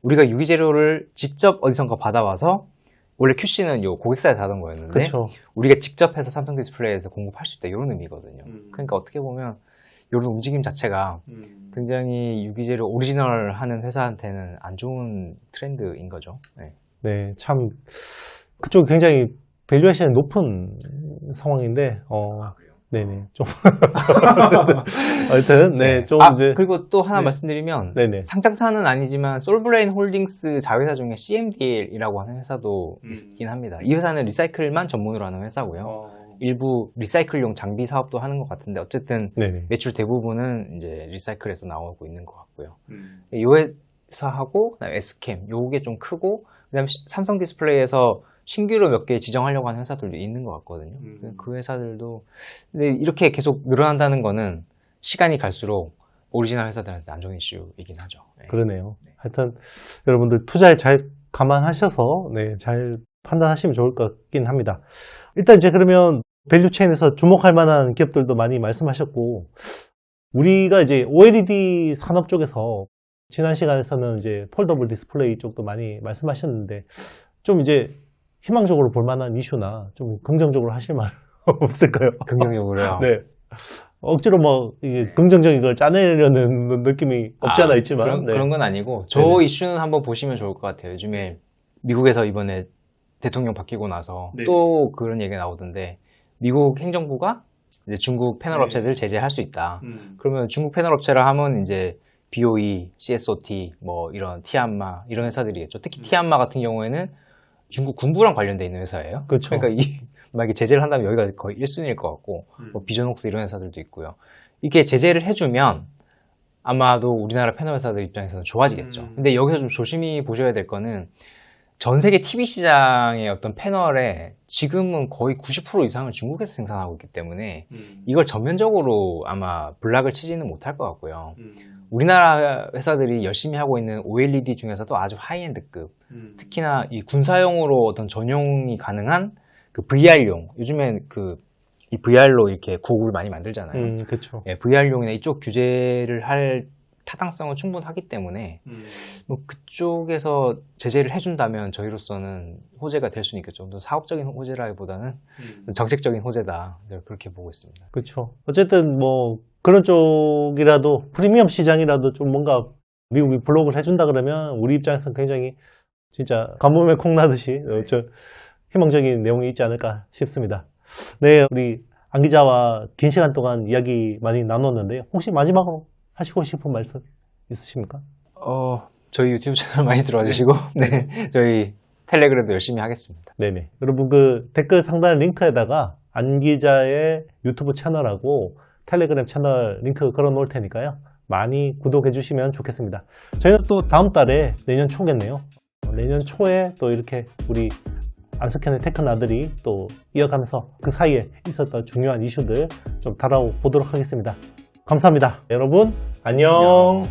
우리가 유기재료를 직접 어디선가 받아와서 원래 QC는 요 고객사에서 하던 거였는데 그쵸. 우리가 직접 해서 삼성 디스플레이에서 공급할 수 있다 이런 의미거든요. 그러니까 어떻게 보면 이런 움직임 자체가 굉장히 유기재료 오리지널 하는 회사한테는 안 좋은 트렌드인 거죠. 네. 네, 참 그쪽 굉장히 밸류에이션이 높은 상황인데 네네 좀 하여튼 네 좀 이제 그리고 또 하나 네. 말씀드리면 네네 상장사는 아니지만 솔브레인 홀딩스 자회사 중에 CMDL이라고 하는 회사도 있긴 합니다. 이 회사는 리사이클만 전문으로 하는 회사고요. 일부 리사이클용 장비 사업도 하는 것 같은데 어쨌든 네네 매출 대부분은 이제 리사이클에서 나오고 있는 것 같고요. 이 회사하고 그다음에 S캠 요게 좀 크고 그다음에 삼성 디스플레이에서 신규로 몇 개 지정하려고 하는 회사들도 있는 것 같거든요. 그 회사들도 근데 이렇게 계속 늘어난다는 거는 시간이 갈수록 오리지널 회사들한테 안 좋은 이슈이긴 하죠. 네. 그러네요. 하여튼 여러분들 투자에 잘 감안하셔서 네, 잘 판단하시면 좋을 것 같긴 합니다. 일단 이제 그러면 밸류 체인에서 주목할 만한 기업들도 많이 말씀하셨고 우리가 이제 OLED 산업 쪽에서 지난 시간에서는 이제 폴더블 디스플레이 쪽도 많이 말씀하셨는데 좀 이제 희망적으로 볼 만한 이슈나 좀 긍정적으로 하실 말 없을까요? 긍정적으로요. 네. 억지로 뭐 이게 긍정적인 걸 짜내려는 느낌이 없지 않아 있지만 그런 건 아니고 저 네네. 이슈는 한번 보시면 좋을 것 같아요. 요즘에 미국에서 이번에 대통령 바뀌고 나서 네. 또 그런 얘기가 나오던데 미국 행정부가 이제 중국 패널 업체들을 제재할 수 있다. 그러면 중국 패널 업체라 하면 이제 BOE, CSOT, 뭐 이런 티안마 이런 회사들이겠죠. 특히 티안마 같은 경우에는 중국 군부랑 관련돼 있는 회사예요. 그렇죠. 그러니까 만약에 제재를 한다면 여기가 거의 1순위일 것 같고 뭐 비전옥스 이런 회사들도 있고요. 이게 제재를 해주면 아마도 우리나라 패널 회사들 입장에서는 좋아지겠죠. 근데 여기서 좀 조심히 보셔야 될 거는 전 세계 TV 시장의 어떤 패널에 지금은 거의 90% 이상을 중국에서 생산하고 있기 때문에 이걸 전면적으로 아마 블락을 치지는 못할 것 같고요. 우리나라 회사들이 열심히 하고 있는 OLED 중에서도 아주 하이엔드급, 특히나 이 군사용으로 어떤 전용이 가능한 그 VR용, 요즘엔 이 VR로 이렇게 구호구를 많이 만들잖아요. 그렇죠. 예, VR용이나 이쪽 규제를 할 타당성은 충분하기 때문에 뭐 그쪽에서 제재를 해준다면 저희로서는 호재가 될 수는 있겠죠. 좀 사업적인 호재라기보다는 정책적인 호재다 그렇게 보고 있습니다. 그렇죠. 어쨌든 뭐 그런 쪽이라도 프리미엄 시장이라도 좀 뭔가 미국이 블록을 해준다 그러면 우리 입장에서는 굉장히 진짜 가뭄에 콩 나듯이 희망적인 내용이 있지 않을까 싶습니다. 네, 우리 안 기자와 긴 시간 동안 이야기 많이 나눴는데요. 혹시 마지막으로 하시고 싶은 말씀 있으십니까? 저희 유튜브 채널 많이 들어와 주시고 네, 저희 텔레그램도 열심히 하겠습니다. 네네. 여러분 그 댓글 상단 링크에다가 안 기자의 유튜브 채널하고 텔레그램 채널 링크 걸어 놓을 테니까요. 많이 구독해 주시면 좋겠습니다. 저희는 또 다음 달에 내년 초겠네요. 내년 초에 또 이렇게 우리 안석현의 테크 나들이 또 이어가면서 그 사이에 있었던 중요한 이슈들 좀 다뤄보도록 하겠습니다. 감사합니다. 여러분 안녕.